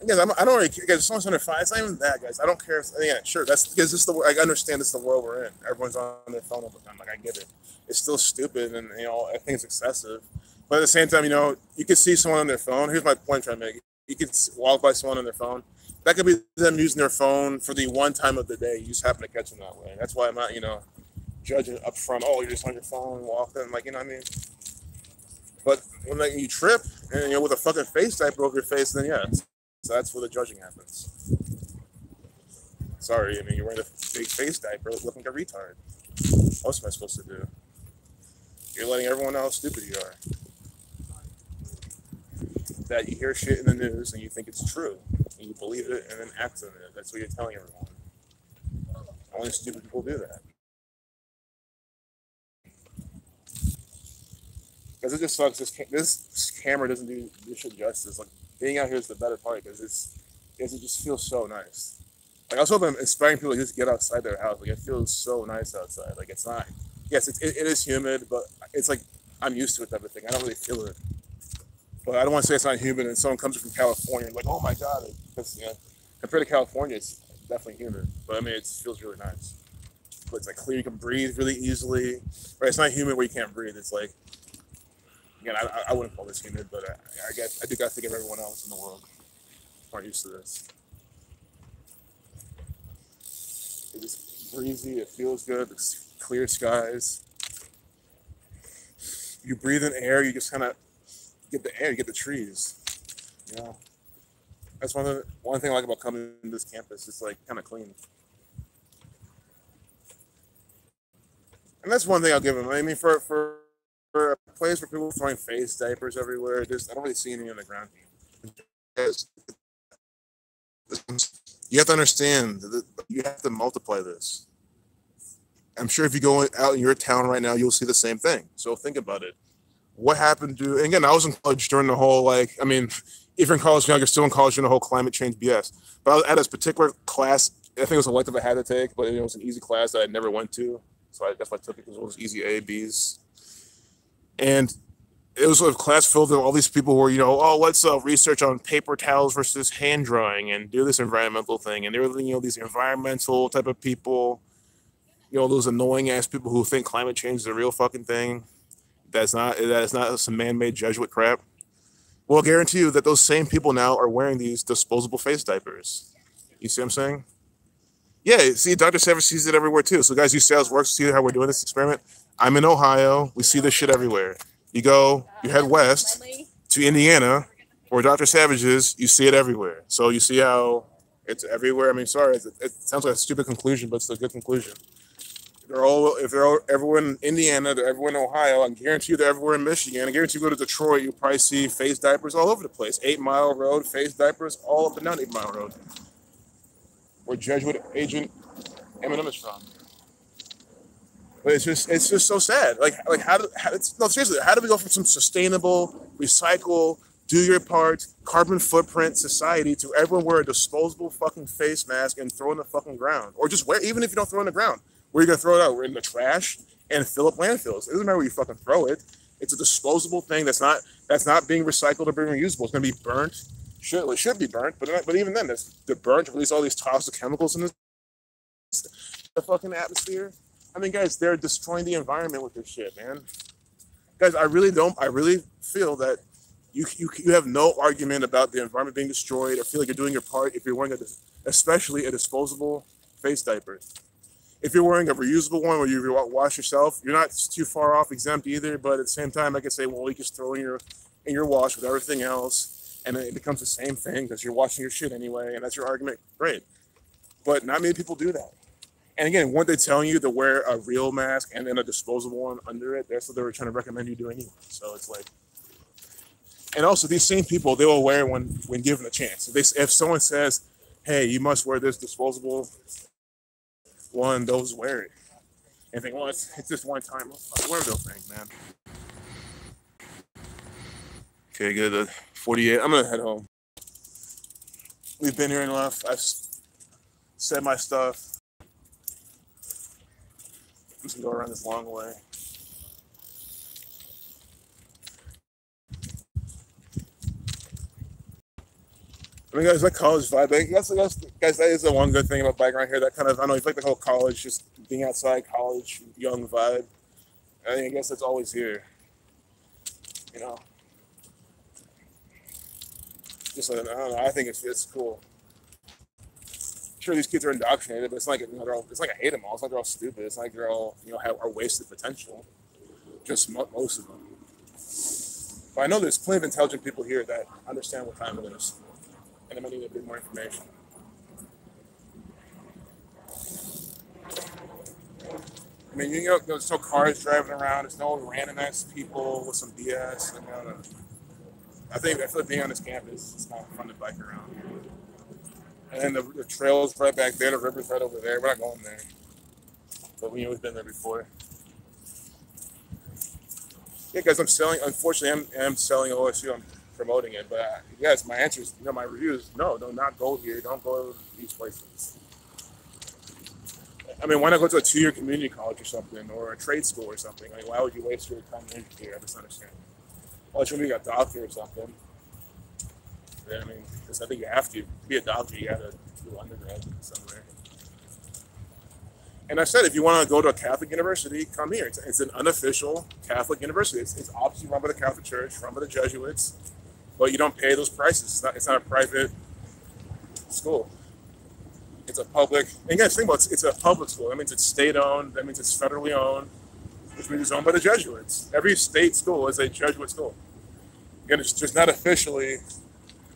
Again, I don't really care. Guys, someone's on their phone. It's not even that, guys. I don't care. Yeah, sure. That's because I understand this is the world we're in. Everyone's on their phone all the time. Like, I get it. It's still stupid, and I think it's excessive. But at the same time, you could see someone on their phone. Here's my point I'm trying to make. You could walk by someone on their phone. That could be them using their phone for the one time of the day. You just happen to catch them that way. That's why I'm not, judging up front. Oh, you're just on your phone walking. Like, what I mean? But when you trip and with a fucking face diaper over your face, then yeah, so that's where the judging happens. Sorry, you're wearing a big face diaper looking like a retard. What else am I supposed to do? You're letting everyone know how stupid you are. That you hear shit in the news and you think it's true, and you believe it and then act on it. That's what you're telling everyone. Only stupid people do that. Because it just sucks. This camera doesn't do this shit justice. Like, being out here is the better part because it just feels so nice. Like, I was hoping inspiring people to just get outside their house. Like, it feels so nice outside. Like, it's not. Yes, it is humid, but it's like I'm used to it type of thing. I don't really feel it. But I don't want to say it's not humid and someone comes from California like, oh my god, because compared to California, it's definitely humid. But I mean, it feels really nice. But it's like clear, you can breathe really easily. Right? It's not humid where you can't breathe. It's like. Again, I wouldn't call this humid, but I do got to think of everyone else in the world who aren't used to this. It's breezy, it feels good, it's clear skies. You breathe in air, you just kind of get the air, you get the trees. That's one thing I like about coming to this campus. It's like kind of clean. And that's one thing I'll give them. I mean, for a place where people are throwing face diapers everywhere, I don't really see any on the ground. You have to understand that you have to multiply this. I'm sure if you go out in your town right now, you'll see the same thing. So think about it. What happened to, and again, I was in college during the whole, if you're in college now, you're still in college during the whole climate change BS. But I was at this particular class, I think it was an elective I had to take, but it was an easy class that I never went to. So that's why I took it, because it was easy A, Bs. And it was a class filled with all these people who were, let's research on paper towels versus hand drying and do this environmental thing. And they were, these environmental type of people, those annoying ass people who think climate change is a real fucking thing. That is not some man-made Jesuit crap. Well, I guarantee you that those same people now are wearing these disposable face diapers. You see what I'm saying? Yeah, see, Dr. Sever sees it everywhere too. So guys, you see how this works, see how we're doing this experiment? I'm in Ohio. We see this shit everywhere. You head west to Indiana, where Dr. Savage is. You see it everywhere. So you see how it's everywhere. I mean, sorry, it sounds like a stupid conclusion, but it's a good conclusion. If they're all everywhere in Indiana, they're everywhere in Ohio. I guarantee you they're everywhere in Michigan. I guarantee you go to Detroit, you probably see Phase diapers all over the place. 8 Mile Road, Phase diapers all up and down 8 Mile Road, where Jesuit agent Eminem is from. But it's just so sad. No, seriously, how do we go from some sustainable, recycle, do your part, carbon footprint society to everyone wear a disposable fucking face mask and throw in the fucking ground, or just wear, even if you don't throw it in the ground, where are you gonna throw it out? We're in the trash and fill up landfills. It doesn't matter where you fucking throw it. It's a disposable thing that's not being recycled or being reusable. It's gonna be burnt. It should be burnt, but even then, they're burnt to release all these toxic chemicals in the fucking atmosphere. I mean, guys, they're destroying the environment with this shit, man. Guys, I really feel that you have no argument about the environment being destroyed, or feel like you're doing your part if you're wearing especially a disposable face diaper. If you're wearing a reusable one where you wash yourself, you're not too far off exempt either. But at the same time, I can say, well, you just throw in your wash with everything else, and it becomes the same thing because you're washing your shit anyway, and that's your argument. Great, but not many people do that. And again, weren't they telling you to wear a real mask and then a disposable one under it? That's what they were trying to recommend you do anyway. So it's like, and also these same people, they will wear it when given a chance. If someone says, hey, you must wear this disposable one, those wear it. And think, well, it's just one time. Wear those things, man. Okay, good. 48. I'm gonna head home. We've been here enough. I've said my stuff. I'm just gonna go around this long way. I mean, guys, that college vibe. Guys, that is the one good thing about biking around here. That kind of, I don't know, it's like the whole college, just being outside, college, young vibe. I guess that's always here. You know, just I don't know. I think it's cool. Sure, these kids are indoctrinated, but it's not like it's like I hate them all. It's like they're all stupid. It's not like they're all are wasted potential. Just most of them. But I know there's plenty of intelligent people here that understand what time it is, and they might need a bit more information. I mean, there's no cars driving around. There's no random ass people with some BS. I feel like being on this campus is kind of fun to bike around. And then the trail's right back there. The river's right over there. We're not going there, but we've been there before. Yeah, guys, unfortunately, I'm selling OSU. I'm promoting it, but yes, my answer is, my review is no, not go here. Don't go to these places. I mean, why not go to a 2-year community college or something, or a trade school or something? Like, why would you waste your time and energy here? I just understand. Unless you want to be a doctor or something. Yeah, I mean, because I think you have to be a doctor. You got to do undergrad somewhere. And I said, if you want to go to a Catholic university, come here. It's an unofficial Catholic university. It's obviously run by the Catholic Church, run by the Jesuits, but you don't pay those prices. It's not a private school. It's a public. And again, think about it's a public school. That means it's state-owned. That means it's federally owned, which means it's owned by the Jesuits. Every state school is a Jesuit school. Again, it's just not officially.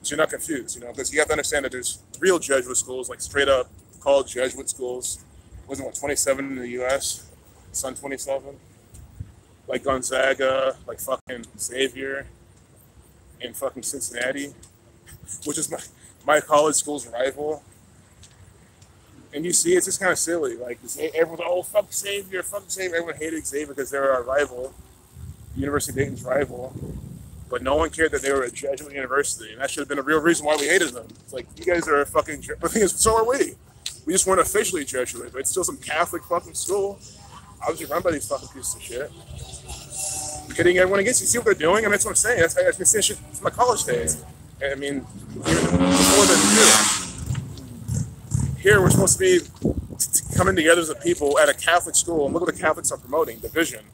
So you're not confused, because you have to understand that there's real Jesuit schools, like straight up called Jesuit schools. Wasn't 27 in the U.S. Sun 27, like Gonzaga, like fucking Xavier, in fucking Cincinnati, which is my college school's rival. And you see, it's just kind of silly. Like everyone, fuck Xavier. Everyone hated Xavier because they were our rival, University of Dayton's rival. But no one cared that they were a Jesuit university, and that should have been a real reason why we hated them. It's like, you guys are a fucking. The thing is, so are we. We just weren't officially Jesuit, but it's still some Catholic fucking school, obviously run by these fucking pieces of shit. Getting everyone against you. See what they're doing? I mean, that's what I'm saying. That's how I've been seeing shit since my college days. And I mean, even before the here we're supposed to be coming together as a people at a Catholic school, and look what the Catholics are promoting: division.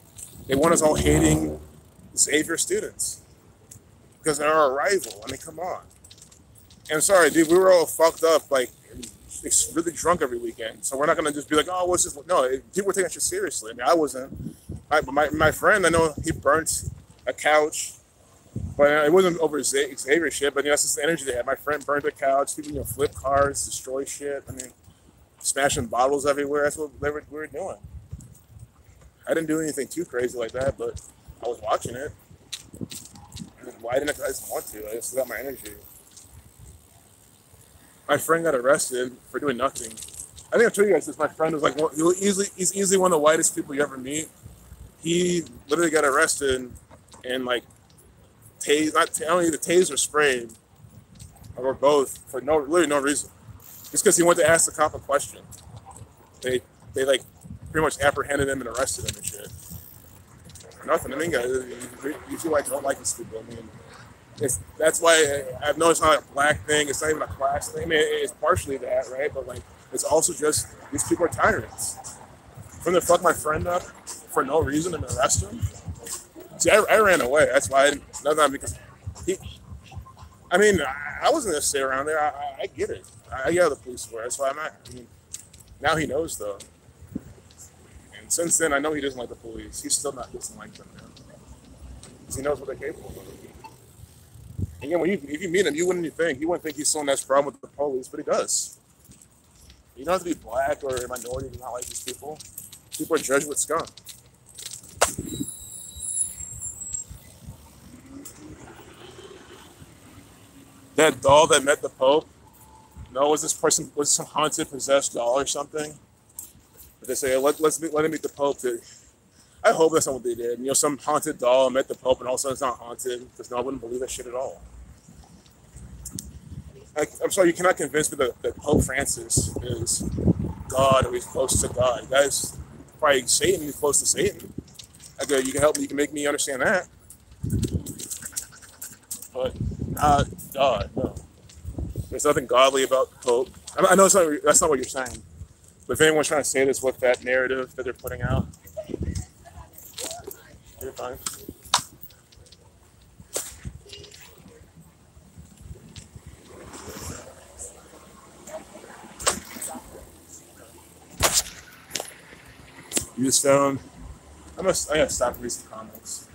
They want us all hating Xavier students because they're our rival. I mean, come on. And I'm sorry, dude, we were all fucked up, like, really drunk every weekend. So we're not going to just be like, oh, what's this? No, people were taking that shit seriously. I mean, I wasn't. But my friend, I know he burnt a couch. But it wasn't over Xavier shit. But that's just the energy they had. My friend burned a couch. People, flip cars, destroy shit. I mean, smashing bottles everywhere. That's what we were doing. I didn't do anything too crazy like that, but I was watching it. Why didn't I just want to? I just got my energy. My friend got arrested for doing nothing. I think I've told you guys this. My friend was like, he's easily one of the whitest people you ever meet. He literally got arrested and like tased, I don't either tased or sprayed, or both for literally no reason. Just because he went to ask the cop a question. They like pretty much apprehended him and arrested him and shit. Nothing. I mean, guys, you feel like I don't like these people. I mean, that's why I've noticed it's not a black thing. It's not even a class thing. I mean, it's partially that, right? But like, it's also just these people are tyrants. From to fuck my friend up for no reason and arrest him. See, I ran away. That's why. Not because I mean, I wasn't gonna stay around there. I get it. I get how the police were. That's why I'm at. I mean, now he knows though. And since then, I know he doesn't like the police. He's still not doesn't like them, man. Because he knows what they're capable of. Again, if you meet him, you wouldn't think he's someone that's problem with the police, but he does. You don't have to be black or a minority to not like these people. People are judged with scum. That doll that met the Pope, no, was some haunted, possessed doll or something? But they say, let him meet the Pope. I hope that's not what they did. Some haunted doll met the Pope and all of a sudden it's not haunted, because no, I wouldn't believe that shit at all. I'm sorry, you cannot convince me that Pope Francis is God or he's close to God. Guy's probably Satan, he's close to Satan. You can help me, you can make me understand that. But not God, no. There's nothing godly about the Pope. I know that's not what you're saying. But if anyone's trying to say this with that narrative that they're putting out, you're fine. You just found. I gotta stop reading some comments.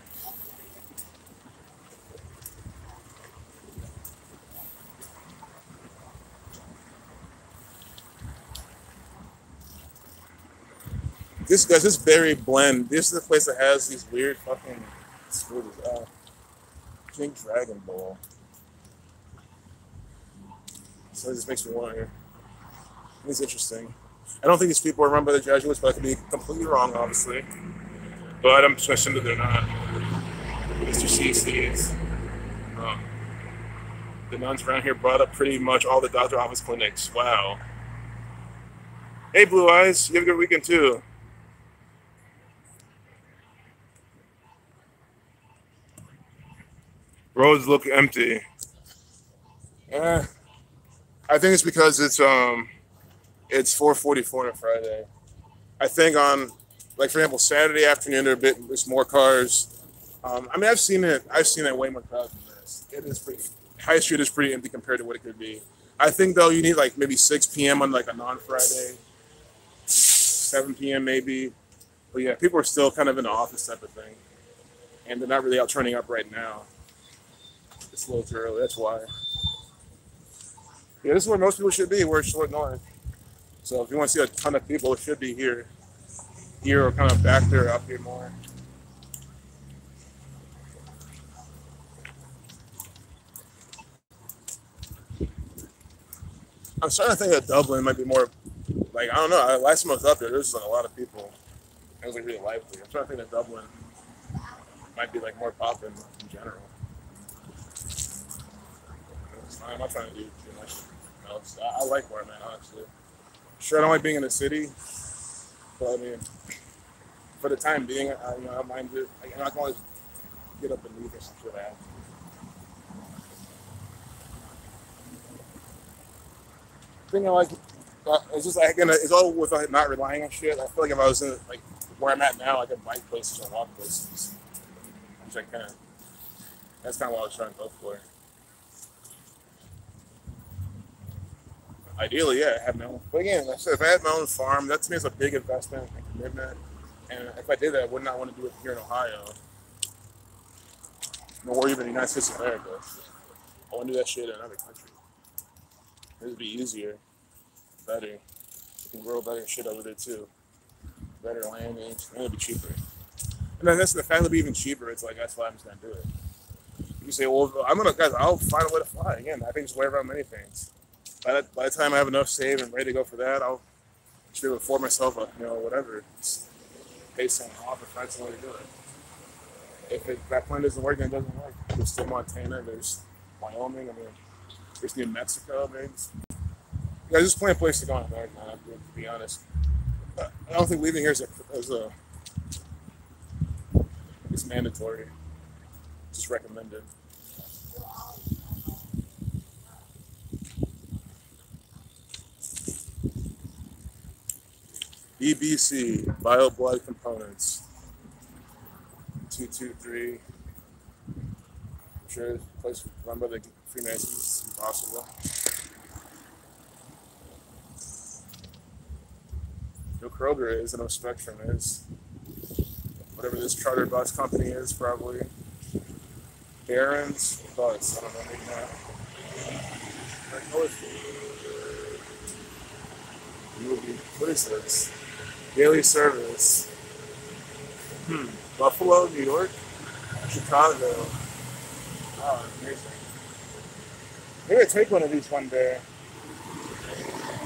This berry blend. This is the place that has these weird fucking smoothies. Pink Dragon Bowl. So it just makes me wonder. It's interesting. I don't think these people are run by the Jesuits, but I could be completely wrong, obviously. But I'm assuming that they're not. Mr. CC's. The nuns around here brought up pretty much all the doctor office clinics. Wow. Hey, Blue Eyes. You have a good weekend, too. Roads look empty. I think it's because it's 4:44 on a Friday. I think on, like, for example, Saturday afternoon there's more cars. I mean, I've seen it way more crowded than this. It is pretty. High Street is pretty empty compared to what it could be. I think though you need like maybe 6 p.m. on like a non-Friday, 7 p.m. maybe. But yeah, people are still kind of in the office type of thing, and they're not really out turning up right now. It's a little too early. That's why. Yeah, this is where most people should be. We're Short North. So if you want to see a ton of people, it should be here or kind of back there, up here more. I'm starting to think that Dublin might be more, like, I don't know. Last time I was up there was like a lot of people. It was like really lively. I'm starting to think that Dublin might be like more poppin' in general. I'm not trying to do too much else. I like where I'm at, honestly. Sure, I don't like being in the city, but I mean, for the time being, I don't mind it. I can always get up and leave or something like that. The thing I like, it's just like it's all with like, not relying on shit. I feel like if I was in like where I'm at now, I could bike places or walk places, which I can. That's kind of what I was trying to go for. Ideally, yeah, I have my own. But again, like I said, if I had my own farm, that to me is a big investment and commitment. And if I did that, I would not want to do it here in Ohio. Or even the United States of America. I want to do that shit in another country. It would be easier, better. You can grow better shit over there too. Better landing, and it would be cheaper. And then that's the fact that it'd be even cheaper. It's like that's why I'm just gonna do it. You can say, well, guys, I'll find a way to fly. Again, I think just way around many things. By the time I have enough saved and ready to go for that, I'll just be able to afford myself a, whatever. Just pay someone off and find some way to do it. If that plan doesn't work, then it doesn't work. There's still Montana, there's Wyoming, there's New Mexico, there's plenty of places to go in America, man, to be honest. I don't think leaving here is it's mandatory. Just recommended. EBC, Bio Blood Components. 223. I'm sure it's a place run by the Freemasons. It's impossible. No Kroger is, no Spectrum is. Whatever this charter bus company is, probably. Barron's Bus, I don't know, maybe not. What is this? Daily service. Buffalo, New York, Chicago. Oh, amazing. Maybe I take one of these one day.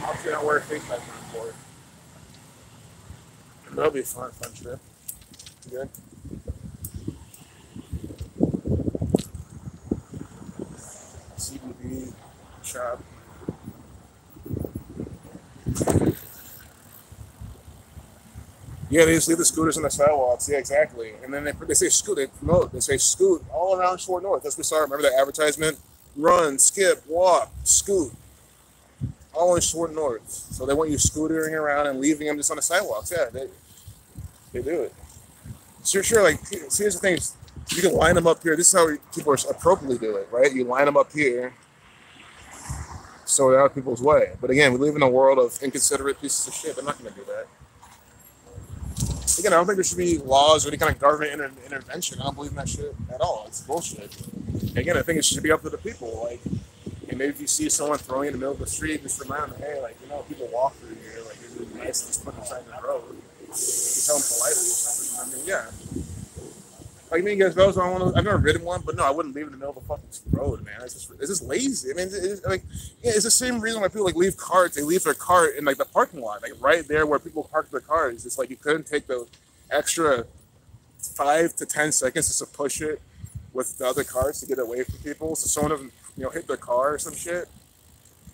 I'll figure out where I think that's for. That'll be a fun trip. Good. CBD shop. Yeah, they just leave the scooters on the sidewalks. Yeah, exactly. And then they say scoot. They promote. They say scoot all around Short North. That's what we saw. Remember that advertisement? Run, skip, walk, scoot. All in Short North. So they want you scootering around and leaving them just on the sidewalks. Yeah, they do it. So sure, like, see, here's the thing. You can line them up here. This is how people appropriately do it, right? You line them up here so they're out of people's way. But again, we live in a world of inconsiderate pieces of shit. They're not going to do that. Again, I don't think there should be laws or any kind of government intervention. I don't believe in that shit at all. It's bullshit. Again, I think it should be up to the people. Like, and maybe if you see someone throwing in the middle of the street, just remind them, hey, like, people walk through here. Like, it's really nice to just put them on the road. You tell them politely or something. Yeah. Like, me and guys, I've never ridden one, but no, I wouldn't leave it in the middle of a fucking road, man. It's just lazy. It's the same reason why people, like, leave carts. They leave their cart in, like, the parking lot, like, right there where people park their cars. It's like you couldn't take the extra 5 to 10 seconds just to push it with the other cars to get away from people. So someone doesn't, hit their car or some shit.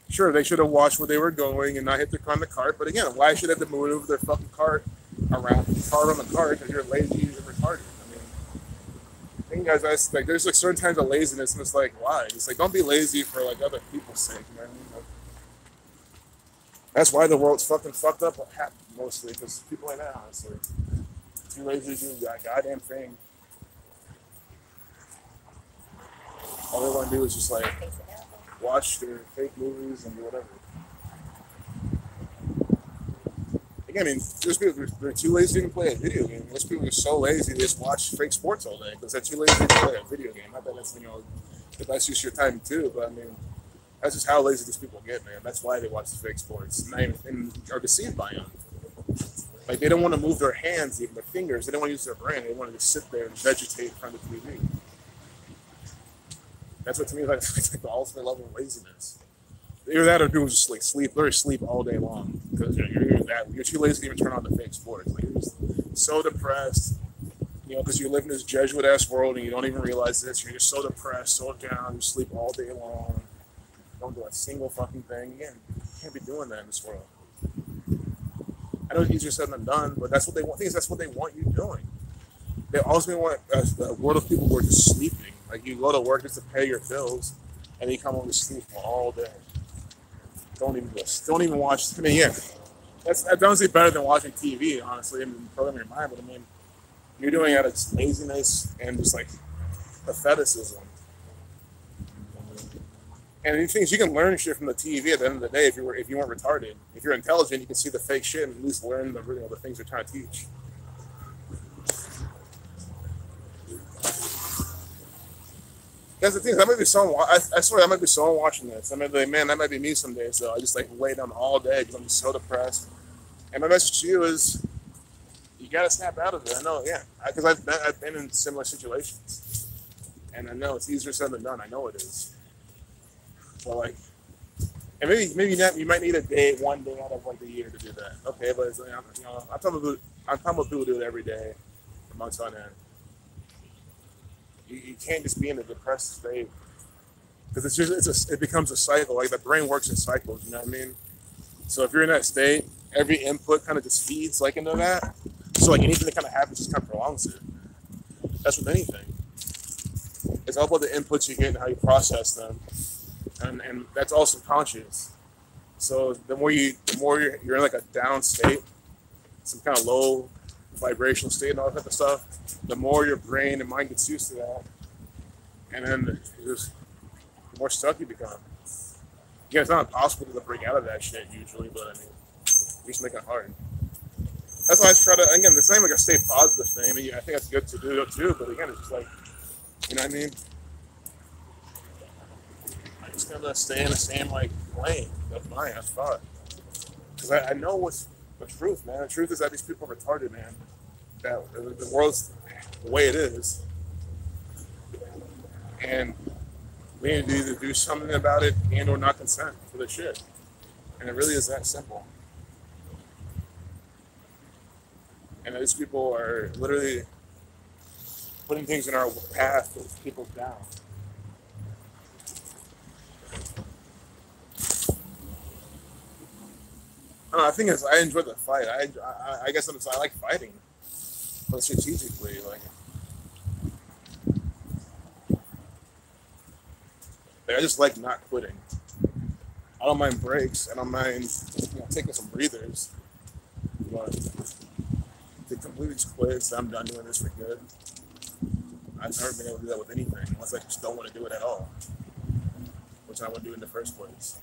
Sure, they should have watched where they were going and not hit their car on the cart. But again, why should they have to move their fucking cart around the cart because you're lazy and retarded? Guys, there's like certain times of laziness, and it's like, why? It's like, don't be lazy for like other people's sake, you know what I mean? Like, that's why the world's fucking fucked up mostly, because people like that, honestly, too lazy to do that goddamn thing. All they want to do is just like watch their fake movies and do whatever. Again, there's people they're too lazy to play a video game. Most people are so lazy they just watch fake sports all day because they're too lazy to play a video game. Not that that's the best use of your time too, but that's just how lazy these people get, man. That's why they watch the fake sports and are deceived by them. Like, they don't want to move their hands, even their fingers. They don't want to use their brain. They want to just sit there and vegetate in front of the TV. That's what to me is like the ultimate level of laziness. Either that or people just like literally sleep all day long because you're too lazy to even turn on the fake sports. Like, you're just so depressed, because you live in this Jesuit-ass world and you don't even realize this. You're just so depressed, so down. You sleep all day long. Don't do a single fucking thing. Again, you can't be doing that in this world. I know it's easier said than done, but that's what they want. I think that's what they want you doing. They also want a world of people who are just sleeping. Like, you go to work just to pay your bills, and you come home to sleep all day. Don't even watch. That's honestly better than watching TV, honestly, and programming your mind. But you're doing it out of laziness and just like patheticism. And the thing is, you can learn shit from the TV at the end of the day if you weren't retarded. If you're intelligent, you can see the fake shit and at least learn the things they're trying to teach. That's the thing. That might be someone. I swear that might be someone watching this. I might be like, man, that might be me some days. So I just like lay down all day because I'm just so depressed. And my message to you is, you gotta snap out of it. I know, yeah, because I've been in similar situations, and I know it's easier said than done. I know it is. But like, and maybe not, you might need a day, one day out of like the year to do that. Okay, but it's, you know, I'm talking about people who do it every day, for months on end. You can't just be in a depressed state because it becomes a cycle. Like the brain works in cycles. You know what I mean? So if you're in that state, every input kind of just feeds like into that. So like anything that kind of happens just kind of prolongs it. That's with anything. It's all about the inputs you get and how you process them, and that's all subconscious. So the more you're in like a down state, some kind of low vibrational state and all that type of stuff, the more your brain and mind gets used to that, and then the more stuck you become. Yeah, it's not impossible to break out of that shit usually, but I mean, we just make it hard. That's why I try to, again, the same like a stay positive thing. I mean, I think that's good to do too, but again, it's just like, you know what I mean? I just gotta stay in the same like lane. That's mine. That's thought. Because I know what's the truth, man. The truth is that these people are retarded, man. That the world's the way it is, and we need to either do something about it and or not consent for the shit. And it really is that simple. And these people are literally putting things in our path that keep us down. I don't know, I think I enjoy the fight. I guess I like fighting, but strategically, like I just like not quitting. I don't mind breaks. I don't mind taking some breathers, but to completely just quit, so I'm done doing this for good. I've never been able to do that with anything unless I just don't want to do it at all, which I wouldn't do in the first place.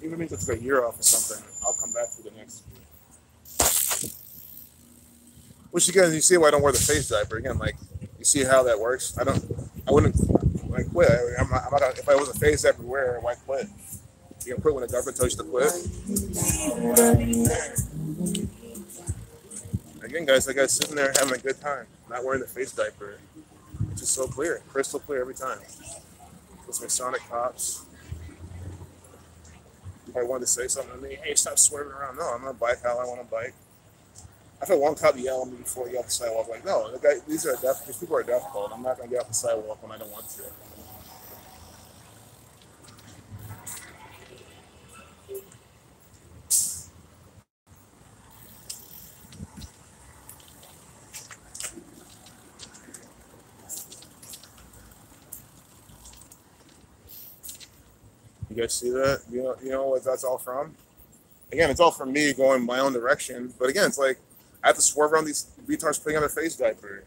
Even if it's a year off or something, I'll come back for the next year. Which again, you see why I don't wear the face diaper. Again, like, you see how that works? I wouldn't like quit. I'm not gonna, if I was a face diaper wearer, why quit? You can quit when the government tells you to quit. Again, guys, like I was sitting there having a good time, not wearing the face diaper. It's just so clear, crystal clear every time. Those Masonic cops. I wanted to say something to me. Hey, stop swerving around. No, I'm gonna bike how I want to bike. I've had one cop yell at me before he got off the sidewalk. Like, no, these people are deaf called. I'm not gonna get off the sidewalk when I don't want to. You guys see that? You know what that's all from? Again, it's all from me going my own direction. But again, it's like I have to swerve around these retards putting on their face diaper.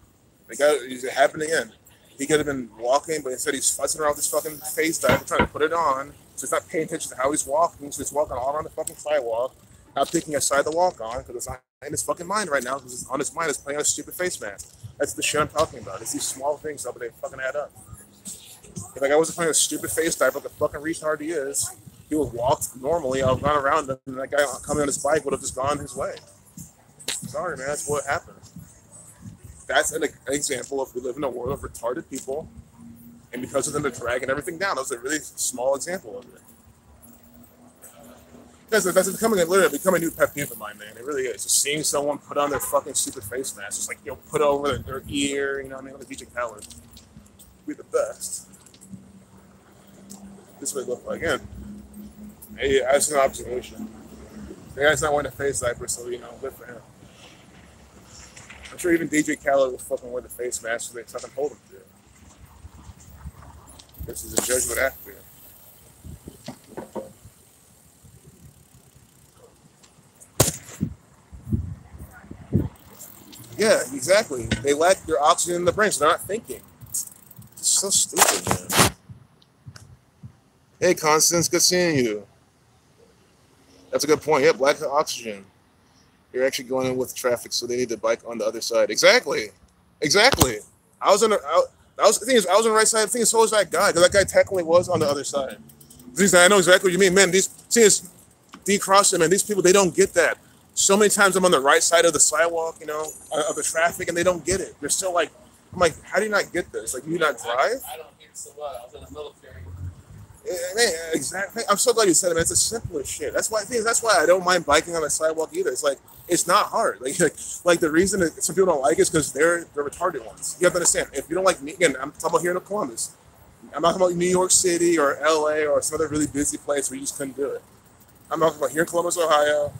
It happened again. He could have been walking, but instead he's fussing around with his fucking face diaper trying to put it on. So he's not paying attention to how he's walking. So he's walking all around the fucking sidewalk, not picking a side to walk on because it's not in his fucking mind right now. Because on his mind is playing on a stupid face mask. That's the shit I'm talking about. It's these small things, but they fucking add up. If like I wasn't playing a stupid face diaper like the fucking retard he is, he would walk normally. I would run around him, and that guy coming on his bike would have just gone his way. Sorry, man. That's what happens. That's an example of we live in a world of retarded people, and because of them, they're dragging everything down. That was a really small example of it. That's becoming a new pet peeve of mine, man. It really is. Just seeing someone put on their fucking stupid face mask, just like put over their ear. You know what I mean? Like DJ Khaled. Be the best. This would look like again. Hey, that's an observation. The guy's not wearing a face diaper, so good for him. I'm sure even DJ Khaled will fucking wear the face mask so they fucking told him to. This is a judgment after. Yeah, exactly. They lack their oxygen in the brain, so they're not thinking. It's so stupid, man. Hey, Constance, good seeing you. That's a good point. Yep, lack of oxygen. You're actually going in with traffic, so they need the bike on the other side. Exactly, exactly. I was on the. I was. The thing is, I was on the right side. The thing is, so was that guy. Because that guy technically was on the other side. The thing is, I know exactly what you mean, man. These thing is, decrossing, man. These people, they don't get that. So many times I'm on the right side of the sidewalk, you know, of the traffic, and they don't get it. They're still like, I'm like, how do you not get this? Like, you not drive? I don't hear so well. I was in the military. Man, exactly. I'm so glad you said it, man. It's the simplest shit. That's why. That's why I don't mind biking on the sidewalk either. It's like it's not hard. Like the reason that some people don't like it is because they're the retarded ones. You have to understand. If you don't like me, again, I'm talking about here in Columbus. I'm not talking about New York City or LA or some other really busy place where you just couldn't do it. I'm talking about here in Columbus, Ohio.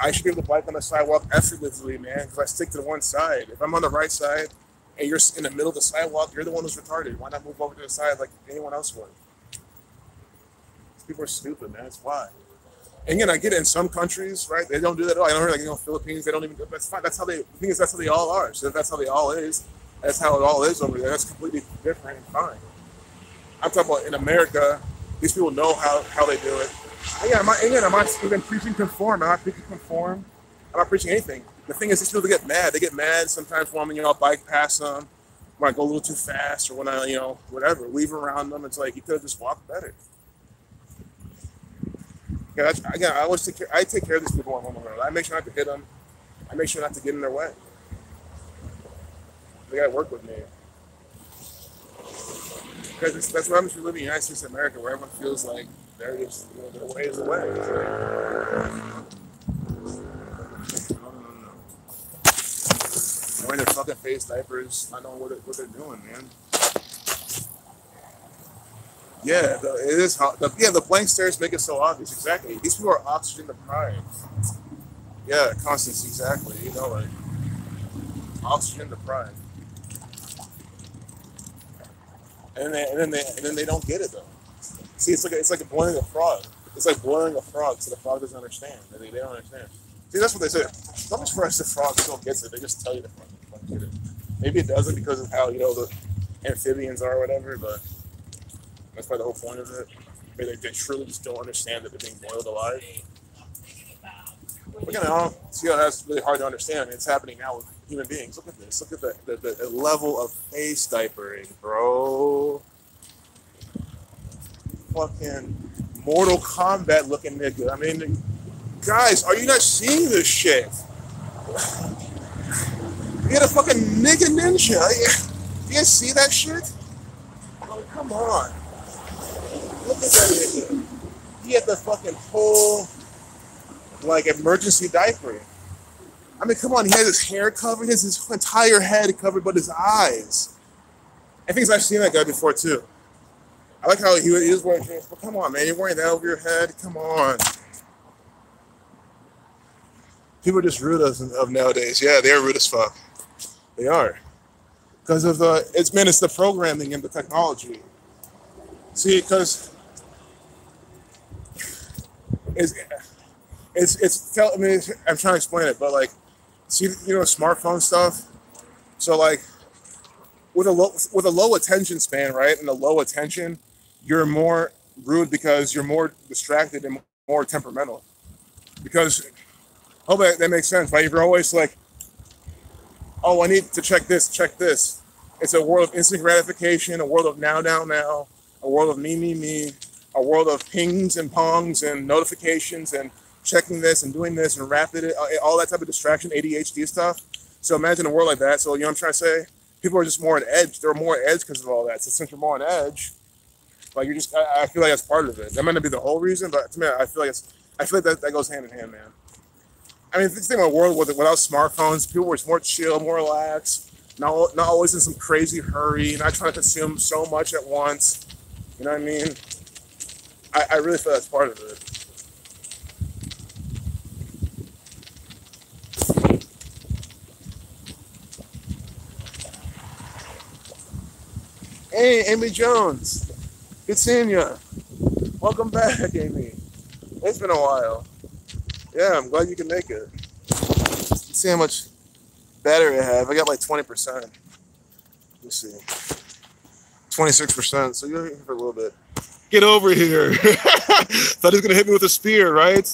I should be able to bike on the sidewalk effortlessly, man, because I stick to the one side. If I'm on the right side and you're in the middle of the sidewalk, you're the one who's retarded. Why not move over to the side like anyone else would? People are stupid, man. That's why. And again, I get it in some countries, right? They don't do that at all. I know, like, you know, Philippines, they don't even. That's fine. That's how they. The thing is, that's how they all are. So if that's how they all is, that's how it all is over there. That's completely different and fine. I'm talking about in America. These people know how they do it. Again, I'm not even preaching conform. I'm not preaching conform. I'm not preaching anything. The thing is, these people get mad. They get mad sometimes when I'll bike past them, when I go a little too fast, or when I, whatever, weave around them. It's like you could have just walked better. Yeah, again, I always take care of these people on the road. I make sure not to hit them. I make sure not to get in their way. They gotta work with me. Because that's what happens if you live in the United States of America, where everyone feels like they're just, their way is the way. No. Wearing their fucking face diapers, not knowing what they're doing, man. Yeah, it is hot. The blank stares make it so obvious. Exactly. These people are oxygen deprived. Yeah, constancy. Exactly. Like oxygen deprived. And then they don't get it though. See, it's like boiling a frog. It's like boiling a frog, so the frog doesn't understand. They don't understand. See, that's what they say. It's not much for us the frog still gets it. They just tell you the frog doesn't get it. Maybe it doesn't because of how the amphibians are or whatever, but. That's probably the whole point of it. Maybe they truly just don't understand that they're being boiled alive. Again, I don't see how that's really hard to understand. I mean, it's happening now with human beings. Look at this. Look at the level of face diapering, bro. Fucking Mortal Kombat looking nigga. I mean, guys, are you not seeing this shit? You got a fucking nigga ninja. Do you guys see that shit? Oh, come on. Look at that nigga. He had the fucking whole, emergency diapering. I mean, come on. He has his hair covered, his entire head covered but his eyes. I think I've seen that guy before, too. I like how he is wearing shorts, but come on, man. You're wearing that over your head? Come on. People are just rude of nowadays. Yeah, they're rude as fuck. They are. Because of it's the programming and the technology. See, because I'm trying to explain it, but see, smartphone stuff. So with a low attention span, right, and a low attention, you're more rude because you're more distracted and more temperamental. Because, that makes sense, right? If you're always like, oh, I need to check this. It's a world of instant gratification, a world of now, a world of me, a world of pings and pongs and notifications and checking this and doing this and rapid, all that type of distraction, ADHD stuff. So imagine a world like that. So, you know what I'm trying to say? People are just more on edge. They're more on edge because of all that. So since you're more on edge, you're just, I feel like that's part of it. That might not be the whole reason, but to me, I feel like that goes hand in hand, man. I mean, if you think about a world without smartphones, people were more chill, more relaxed, not always in some crazy hurry, not trying to consume so much at once. You know what I mean? I really feel that's part of it. Hey, Amy Jones. Good seeing you. Welcome back, Amy. It's been a while. Yeah, I'm glad you can make it. Let's see how much battery I have. I got 20%. Let's see. 26%, so you're here for a little bit. Get over here. Thought he was going to hit me with a spear, right?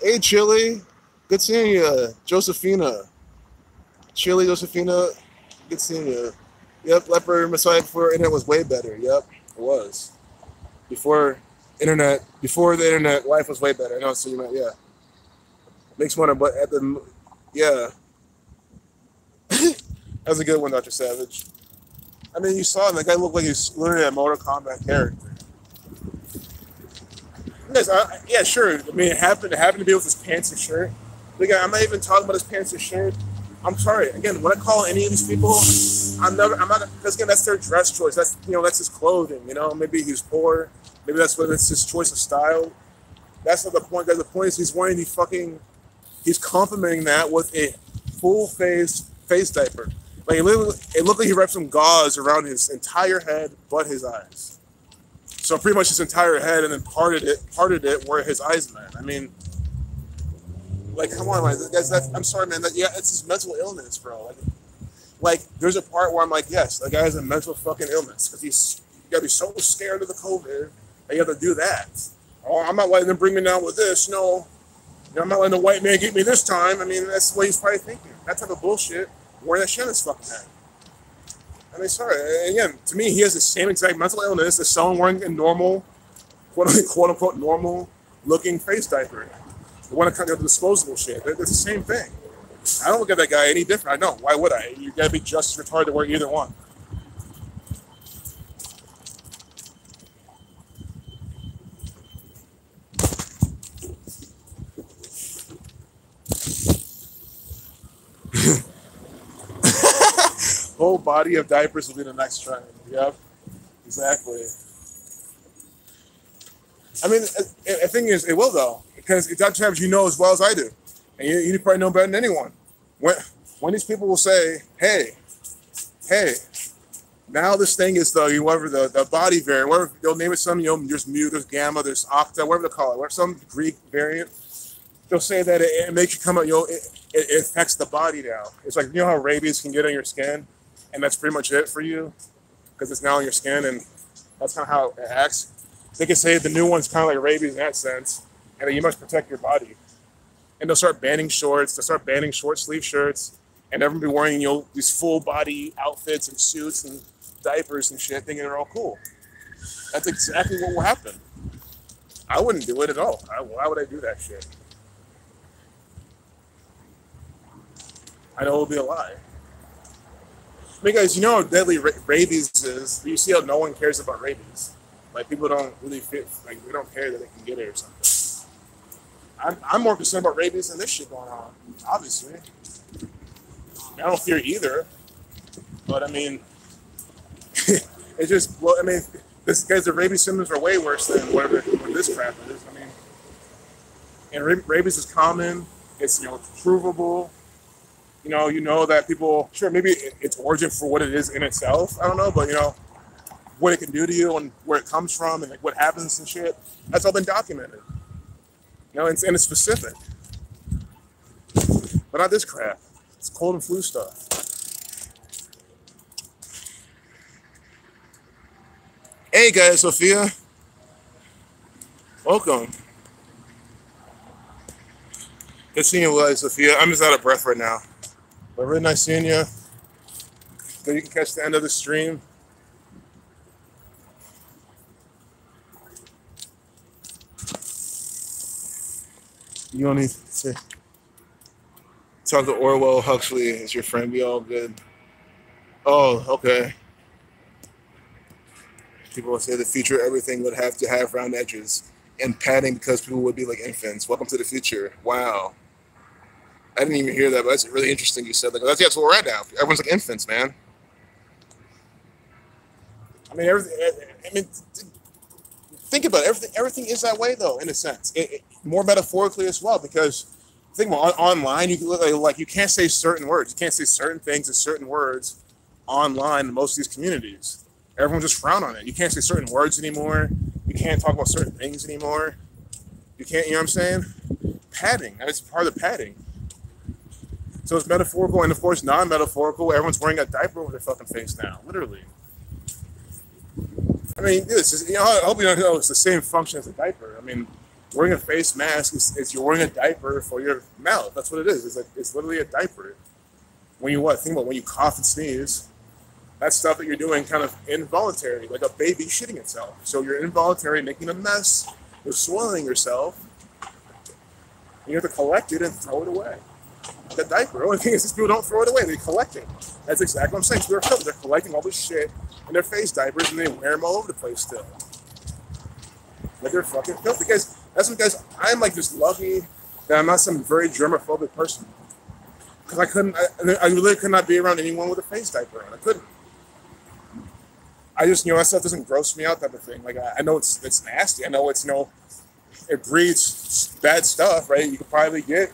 Hey, Chili. Good seeing you. Josephina. Chili, Josephina. Good seeing you. Yep, Leopard Messiah before internet was way better. Yep, it was. Before the internet, life was way better. I know, so you meant, yeah. Makes one, but at the, yeah. That's a good one, Dr. Savage. I mean, you saw him. The guy looked like he's literally a Mortal Kombat character. Yes, yeah, sure. I mean, it happened to be with his pants and shirt. But again, I'm not even talking about his pants and shirt. I'm sorry. Again, when I call any of these people, I'm not, because again, that's their dress choice. That's his clothing. Maybe he's poor. Maybe that's his choice of style. That's not the point. Guys, the point is he's wearing he's complimenting that with a full face diaper. Like it looked like he wrapped some gauze around his entire head, but his eyes. So pretty much his entire head, and then parted it where his eyes met. I mean, like, come on, man. I'm sorry, man. It's his mental illness, bro. Like, there's a part where I'm like, yes, that guy has a mental fucking illness because you gotta be so scared of the COVID that you have to do that. Oh, I'm not letting them bring me down with this. No, I'm not letting the white man get me this time. I mean, that's what he's probably thinking. That type of bullshit. Wearing that shit in his fucking head. I mean, sorry. Again, to me, he has the same exact mental illness as someone wearing a normal, quote unquote, normal looking face diaper. The one that kind of disposable shit. It's the same thing. I don't look at that guy any different. I know. Why would I? You gotta be just as retarded to wear either one. Whole body of diapers will be the next trend. Yep, exactly. I mean, the thing is, it will though, because Dr. Savage, you know as well as I do, and you probably know better than anyone. When these people will say, hey, now this thing is the body variant, whatever they'll name it, there's mu, there's gamma, there's octa, whatever they call it, some Greek variant. They'll say that it makes you come out, it affects the body now. It's like, how rabies can get on your skin, and that's pretty much it for you, because it's now on your skin, and that's kind of how it acts. They can say the new one's kind of like rabies in that sense, and that you must protect your body. And they'll start banning shorts, they'll start banning short sleeve shirts, and everyone will be wearing, these full body outfits and suits and diapers and shit, thinking they're all cool. That's exactly what will happen. I wouldn't do it at all. Why would I do that shit? I know it would be a lie. Because you know how deadly rabies is. You see how no one cares about rabies. Like, people don't really they don't care that they can get it or something. I'm more concerned about rabies than this shit going on, obviously. I don't fear either. But, I mean, it's just, the rabies symptoms are way worse than what this crap is. I mean, and rabies is common. It's, provable. You know that people, sure, maybe its origin for what it is in itself, I don't know, but, what it can do to you and where it comes from and, like, what happens and shit, that's all been documented. And it's specific. But not this crap. It's cold and flu stuff. Hey, guys, Sophia. Welcome. Good seeing you, guys, Sophia. I'm just out of breath right now. But really nice seeing you. Then you can catch the end of the stream. You don't need to talk to Orwell Huxley. Is your friend? Be all good. Oh, okay. People will say the future, everything would have to have round edges and padding because people would be like infants. Welcome to the future. Wow. I didn't even hear that, but that's really interesting you said that. That's what we're at now. Everyone's like infants, man. I mean, think about it. Everything is that way, though, in a sense. More metaphorically as well, because think about online, you can you can't say certain words. You can't say certain things and certain words online in most of these communities. Everyone just frown on it. You can't say certain words anymore. You can't talk about certain things anymore. You can't, you know what I'm saying? Padding. That's part of the padding. So it's metaphorical and, of course, non-metaphorical. Everyone's wearing a diaper over their fucking face now, literally. I mean, this is, I hope you don't know it's the same function as a diaper. I mean, wearing a face mask is you're wearing a diaper for your mouth. That's what it is. It's literally a diaper. When you think about when you cough and sneeze, that's stuff that you're doing kind of involuntary, like a baby shitting itself. So you're involuntary making a mess. You're soiling yourself. You have to collect it and throw it away. The diaper. The only thing is these people don't throw it away. They collect it. That's exactly what I'm saying. So they're collecting all this shit in their face diapers and they wear them all over the place still. Like they're fucking filthy. Guys, that's what guys, I'm like just lucky that I'm not some very germophobic person. Because I really could not be around anyone with a face diaper on. I couldn't. I just, that stuff doesn't gross me out type of thing. Like I know it's nasty. I know it's, it breeds bad stuff, right? You could probably get,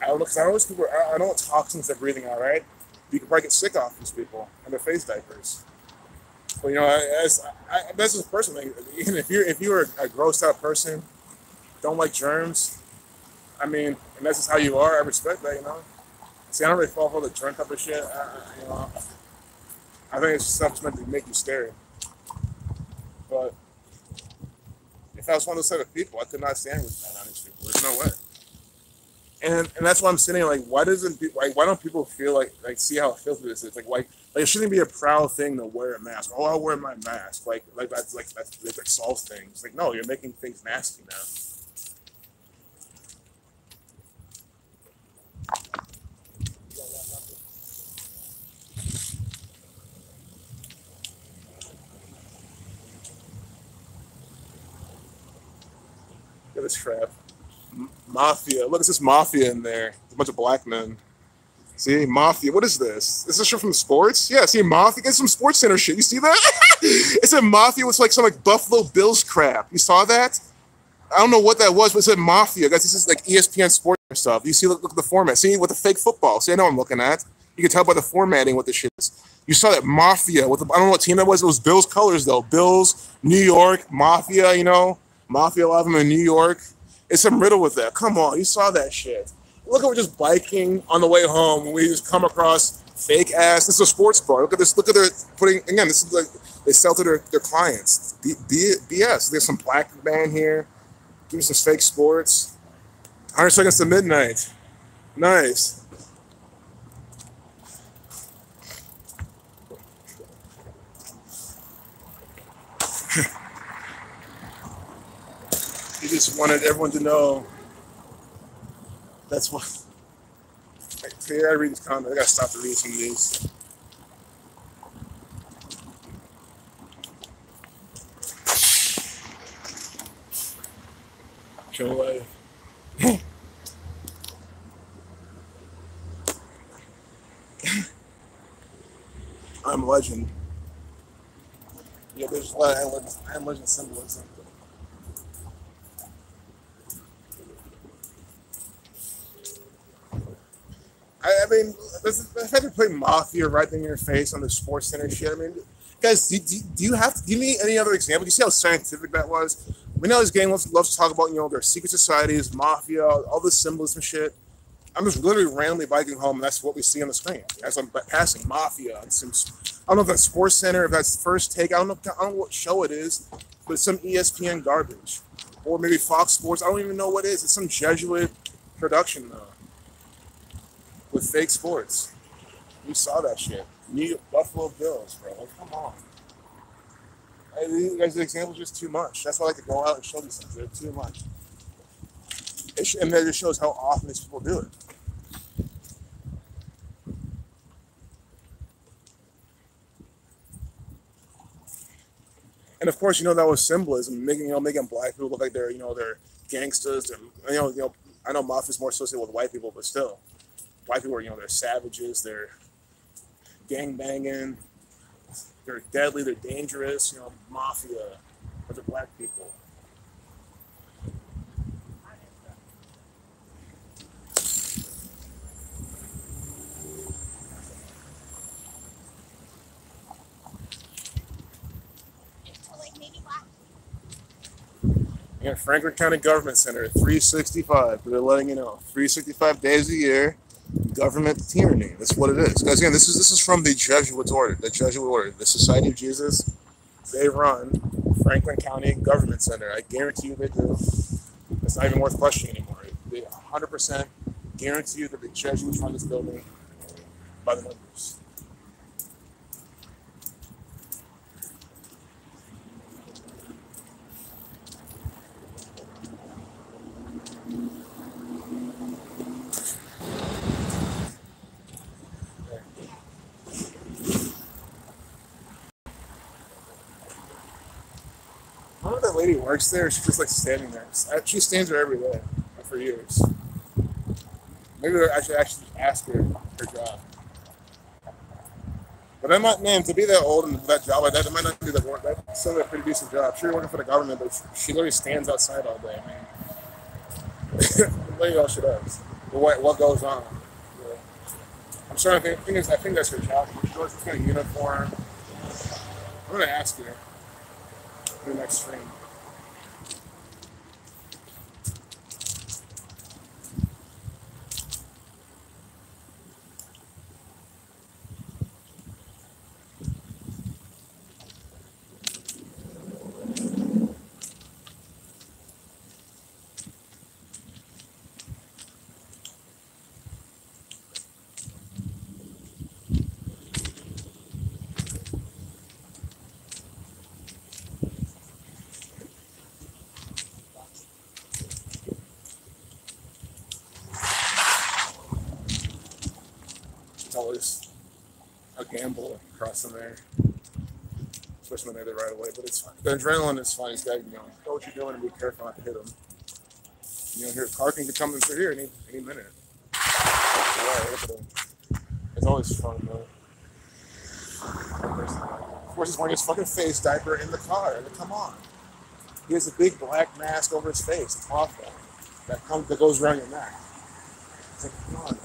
I don't know, because I know these people, I know what toxins they're breathing out, right? You could probably get sick off these people and their face diapers. But that's just personally. Even if you're a grossed out person, don't like germs, I mean, and that's just how you are. I respect that, See, I don't really fall for the germ type of shit. I think it's stuff's meant to make you scary. But if I was one of those type of people, I could not stand with that on these people. There's no way. And that's why I'm sitting like, why don't people feel like see how filthy this is? Like it shouldn't be a proud thing to wear a mask. Oh, I'll wear my mask. Like that's solves things. Like, no, you're making things nasty now. Look at this crap. Mafia. Look, it's this mafia in there. There's a bunch of black men. See, mafia. What is this? Is this shit from sports? Yeah, see, mafia. Get some Sports Center shit. You see that? It said mafia with some Buffalo Bills crap. You saw that? I don't know what that was, but it said mafia. Guys, this is like ESPN sports stuff. You see, look at the format. See, with the fake football. See, I know what I'm looking at. You can tell by the formatting what this shit is. You saw that mafia. I don't know what team that was. It was Bills colors, though. Bills, New York, mafia, Mafia, a lot of them in New York. It's some riddle with that. Come on, you saw that shit. Look at we're just biking on the way home when we just come across fake ass. This is a sports bar. Look at this. Look at their putting again. This is like they sell to their clients. BS. There's some black band here. Give me some fake sports. 100 seconds to midnight. Nice. He just wanted everyone to know. That's what. Here, I read these comments. I gotta stop to read some of these. Show away. I'm Legend. Yeah, there's a lot of I'm Legend symbolism. I mean, the fact to play Mafia right in your face on the Sports Center shit. I mean, guys, do you have to give me any other example? Do you see how scientific that was? We know this game loves to talk about, their secret societies, Mafia, all this symbolism shit. I'm just literally randomly biking home, and that's what we see on the screen. As I'm passing Mafia. I don't know if that's Sports Center, if that's First Take. I don't know what show it is, but it's some ESPN garbage. Or maybe Fox Sports. I don't even know what it is. It's some Jesuit production, though. With fake sports. You saw that shit. New York Buffalo Bills, bro. Like, come on. These guys' examples are just too much. That's why I like to go out and show these things. They're too much. And that just shows how often these people do it. And of course, that was symbolism, making black people look like they're gangsters. I know Mafia is more associated with white people, but still. White people are, they're savages, they're gang banging, they're deadly, they're dangerous, Mafia, but they're black people. Yeah, Franklin County Government Center, 365. They're letting you know, 365 days a year. Government tyranny. That's what it is. Guys, again, this is from the Jesuit order. The Jesuit order, the Society of Jesus. They run Franklin County Government Center. I guarantee you they do. It's not even worth questioning anymore. They 100% guarantee you that the Jesuits run this building by the numbers. I don't know if that lady works there. She's just like standing there. She stands there every day for years. Maybe I should actually ask her her job. But I'm not, man, to be that old and that job like that, it might not be the work. That's still a pretty decent job. Sure, you're working for the government, but she literally stands outside all day. I mean, literally all she does. But what goes on? Yeah. I'm trying to think. I think that's her job. She's got a uniform. I'm gonna ask her in the next stream. It's always a gamble crossing there, especially when they're there right away. But it's fun. The adrenaline is fun. It's got, you know what you're doing and be careful not to hit them. You know, here a car can come in through here any minute. Yeah, look at them. It's always fun though. Of course, he's wearing his fucking face diaper in the car. Like, come on. He has a big black mask over his face, a cloth that goes around your neck. It's like, come on.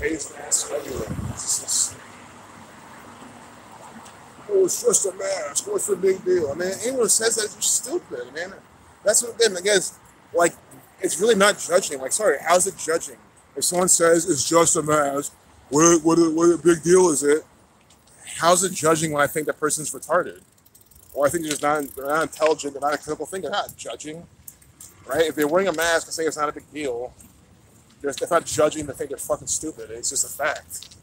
Face masks everywhere. Oh, it's just a mask. What's the big deal? I mean, anyone who says that is just stupid, man. That's what, then, I guess, like, it's really not judging. Like, sorry, how's it judging? If someone says it's just a mask, what a big deal is it? How's it judging when I think that person's retarded? Or I think they're not intelligent, they're not a critical thinker. They're not judging, right? If they're wearing a mask and saying it's not a big deal, they're not judging to think they're fucking stupid. It's just a fact.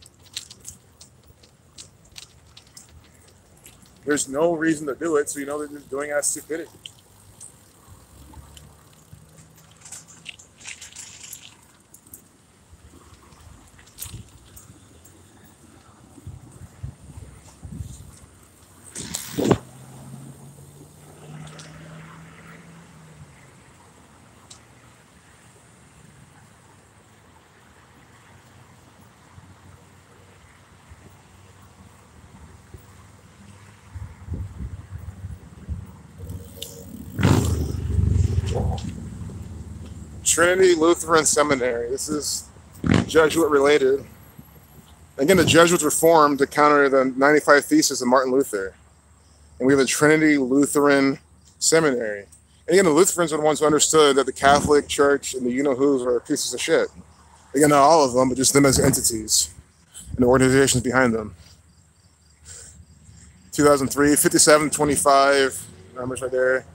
There's no reason to do it, so you know they're just doing it out of stupidity. Trinity Lutheran Seminary. This is Jesuit related. Again, the Jesuits were formed to counter the 95 Theses of Martin Luther. And we have the Trinity Lutheran Seminary. And again, the Lutherans are the ones who understood that the Catholic Church and the you-know-who's were pieces of shit. Again, not all of them, but just them as entities and the organizations behind them. 2003, 5725, numbers right there.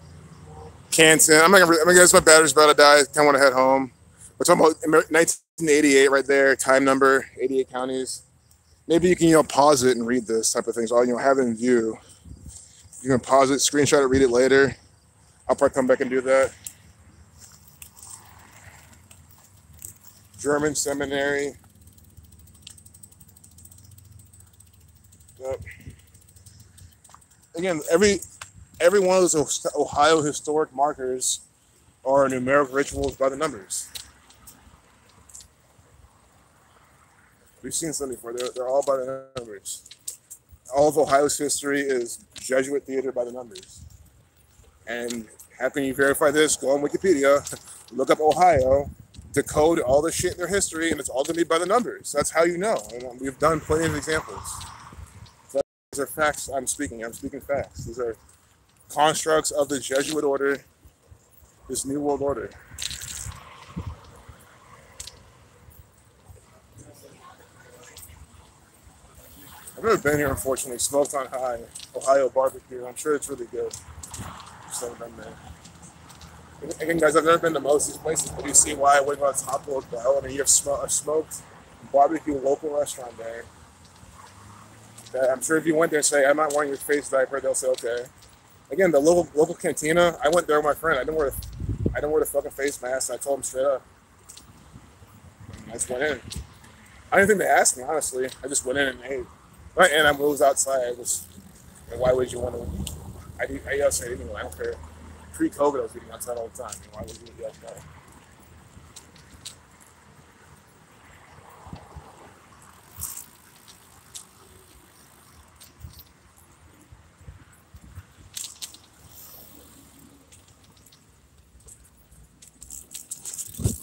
Canton. I'm gonna guess my battery's about to die. I kind of want to head home. We're talking about 1988 right there, time number, 88 counties. Maybe you can, pause it and read this type of things. All, have it in view. You can pause it, screenshot it, read it later. I'll probably come back and do that. German seminary. Yep. Again, every one of those Ohio historic markers are numeric rituals by the numbers. We've seen some before. They're all by the numbers. All of Ohio's history is Jesuit theater by the numbers. And how can you verify this? Go on Wikipedia, look up Ohio, decode all the shit in their history, and it's all going to be by the numbers. That's how you know. And we've done plenty of examples. So these are facts I'm speaking facts. These are constructs of the Jesuit order, this New World Order. I've never been here, unfortunately. Smoked on High, Ohio barbecue. I'm sure it's really good. Just haven't been there. Again, guys, I've never been to most of these places, but you see why I wouldn't go to Taco Bell. I mean, you have a smoked barbecue local restaurant there. That I'm sure if you went there and say, I'm not wearing your face diaper, they'll say, okay. Again, the local cantina, I went there with my friend. I didn't wear the fucking face mask. I told him straight up. I just went in. I didn't think they asked me, honestly. I just went in and ate. Right, and I was outside. And why would you want to? I eat outside anyway. I don't care. Pre-COVID, I was eating outside all the time. Why would you eat outside?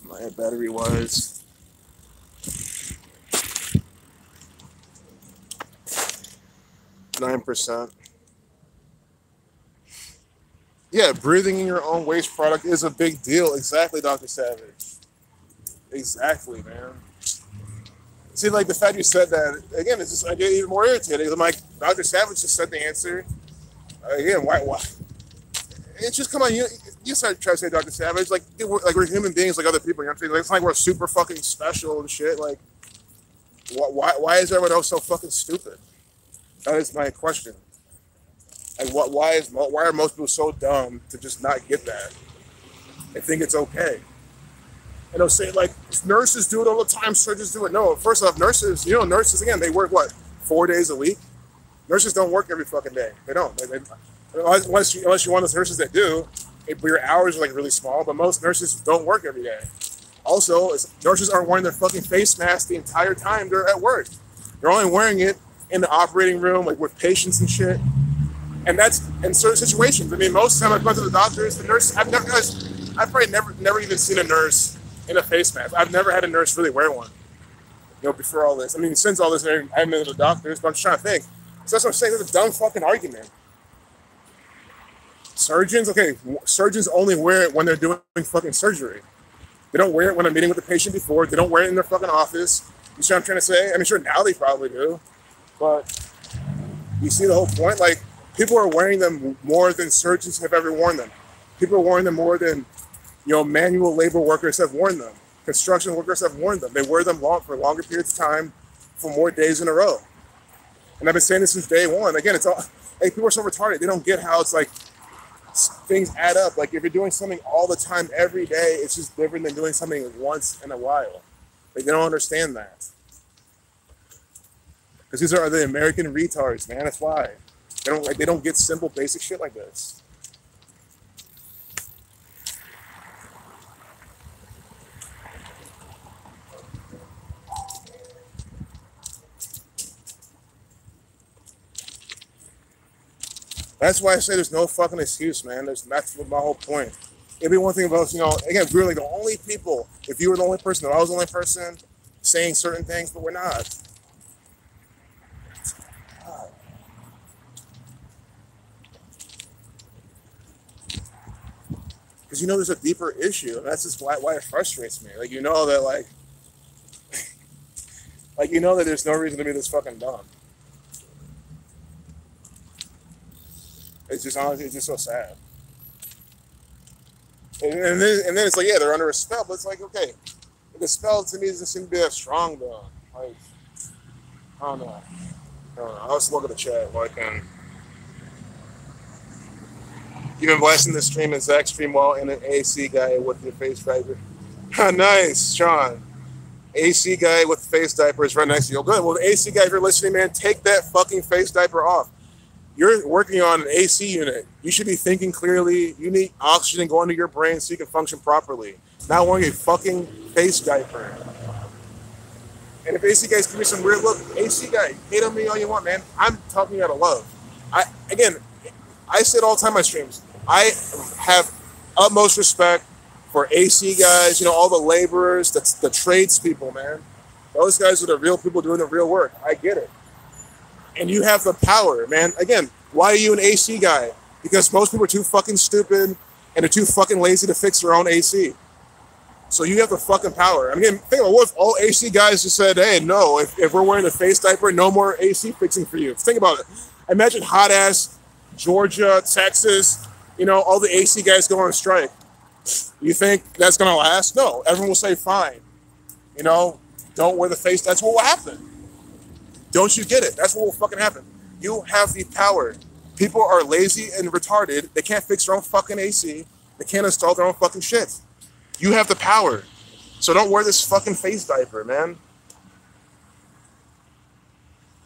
My battery was 9%. Yeah, breathing in your own waste product is a big deal. Exactly, Dr. Savage. Exactly, man. See, like the fact you said that, again, it's just, I get even more irritated. I'm like, Dr. Savage just said the answer. Again, why? It's just, come on, you start trying to say Dr. Savage, like we're human beings like other people, you know what I'm saying? Like, it's like we're super fucking special and shit. Like, why is everyone else so fucking stupid? That is my question. Like, why are most people so dumb to just not get that? They think it's okay. And they'll say, like, nurses do it all the time, surgeons do it. No, first off, nurses, again, they work, 4 days a week? Nurses don't work every fucking day. They don't. Unless you're one of those nurses that do, your hours are, like, really small, but most nurses don't work every day. Also, nurses aren't wearing their fucking face mask the entire time they're at work. They're only wearing it in the operating room, like, with patients and shit. And that's in certain situations. I mean, most of the time I've gone to the doctors, the nurse, I've probably never even seen a nurse in a face mask. I've never had a nurse really wear one, before all this. I mean, since all this, I haven't been to the doctors, but I'm just trying to think. So that's what I'm saying. It's a dumb fucking argument. Surgeons only wear it when they're doing fucking surgery. They don't wear it when they're meeting with the patient before. They don't wear it in their fucking office. You see what I'm trying to say? I mean, sure, now they probably do. But you see the whole point? Like, people are wearing them more than surgeons have ever worn them. People are wearing them more than, manual labor workers have worn them. Construction workers have worn them. They wear them for longer periods of time for more days in a row. And I've been saying this since day one. Again, it's all, like, people are so retarded. They don't get how it's like things add up. Like, if you're doing something all the time, every day, it's just different than doing something once in a while. Like, they don't understand that. Because these are the American retards, man. That's why. They don't get simple, basic shit like this. That's why I say there's no fucking excuse, man. That's my whole point. It'd be one thing about, again, if we were like the only people, if you were the only person, or I was the only person saying certain things, but we're not. Because there's a deeper issue, and that's just why it frustrates me. Like, that, like that there's no reason to be this fucking dumb. It's just, honestly, it's just so sad. And then it's like, yeah, they're under a spell, but it's like, okay, the spell to me doesn't seem to be that strong, though. Like, I don't know. I'll just look at the chat while I can. You've been blasting the stream and Zach stream while in an AC guy with your face diaper. Nice, Sean. AC guy with face diaper is right next to you. Good. Well, the AC guy, if you're listening, man, take that fucking face diaper off. You're working on an AC unit. You should be thinking clearly. You need oxygen going to your brain so you can function properly. Not wearing a fucking face diaper. And if AC guys give me some weird look, AC guy, hate on me all you want, man. I'm talking out of love. I say it all the time on my streams. I have utmost respect for AC guys, all the laborers, the tradespeople, man. Those guys are the real people doing the real work. I get it. And you have the power, man. Again, why are you an AC guy? Because most people are too fucking stupid and they're too fucking lazy to fix their own AC. So you have the fucking power. I mean, think about what if all AC guys just said, hey, no, if we're wearing a face diaper, no more AC fixing for you. Think about it. Imagine hot-ass Georgia, Texas, all the AC guys go on strike. You think that's gonna last? No. Everyone will say fine. You know, don't wear the face. That's what will happen. Don't you get it? That's what will fucking happen. You have the power. People are lazy and retarded. They can't fix their own fucking AC. They can't install their own fucking shit. You have the power. So don't wear this fucking face diaper, man.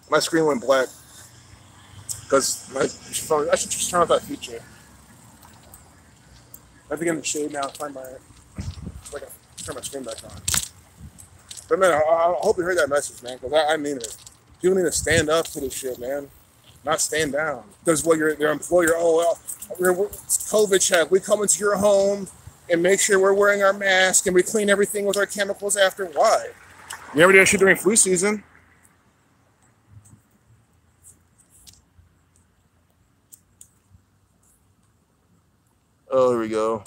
My screen went black. Because my phone, I should just turn off that feature. I have to get in the shade now and find my, like, turn my screen back on. But man, I hope you heard that message, man, because I mean it. People need to stand up to this shit, man. Not stand down. Because their employer, oh, well, it's COVID check. We come into your home and make sure we're wearing our mask and we clean everything with our chemicals after. Why? You never do that shit during flu season. Oh, here we go.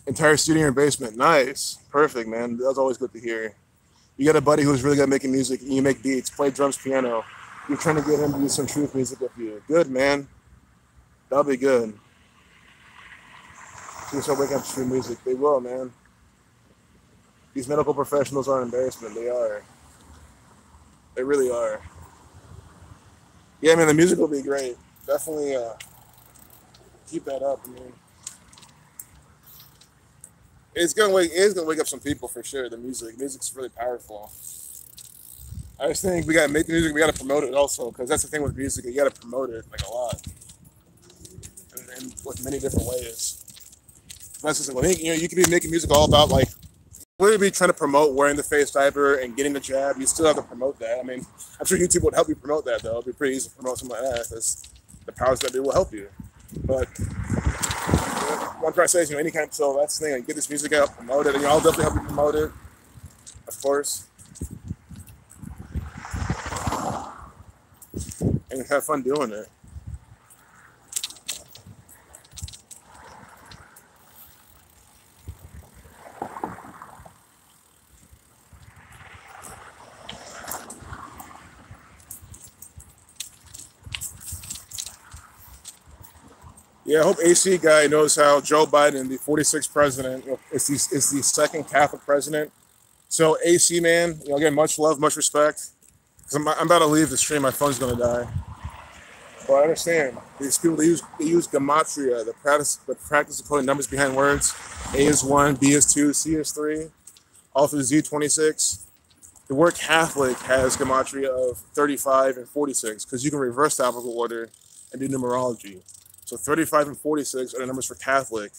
Entire studio in your basement. Nice. Perfect, man. That's always good to hear. You got a buddy who's really good at making music and you make beats, play drums, piano. You're trying to get him to do some truth music with you. Good, man. That'll be good. So start waking up to true music. They will, man. These medical professionals are an embarrassment. They are. They really are. Yeah, man, the music will be great. Definitely keep that up. I mean, it's gonna wake up some people for sure. The music's really powerful. I just think we gotta make the music. We gotta promote it also, because that's the thing with music. You gotta promote it like a lot, and with many different ways. That's just, you could be making music all about like. We'd be trying to promote wearing the face diaper and getting the jab. You still have to promote that. I mean, I'm sure YouTube would help you promote that, though. It'd be pretty easy to promote something like that, because the powers that be will help you. But one try to say is, any kind. So that's the thing. Like, get this music out, promote it, and I'll definitely help you promote it, of course. And have fun doing it. Yeah, I hope AC guy knows how Joe Biden, the 46th president, is the second Catholic president. So AC man, again, much love, much respect. Because I'm about to leave the stream, my phone's gonna die. But I understand these people they use gematria, the practice of putting numbers behind words. A is 1, B is 2, C is 3, all through Z26. The word Catholic has gematria of 35 and 46 because you can reverse the alphabetical order and do numerology. So 35 and 46 are the numbers for Catholic.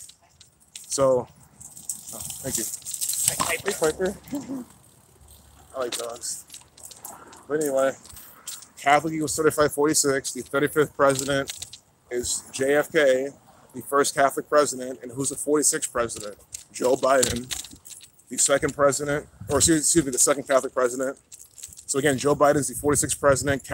So, thank you. Hey, Piper. I like dogs. But anyway, Catholic equals 3546. The 35th president is JFK, the first Catholic president. And who's the 46th president? Joe Biden, the second president, or excuse me, the second Catholic president. So again, Joe Biden is the 46th president.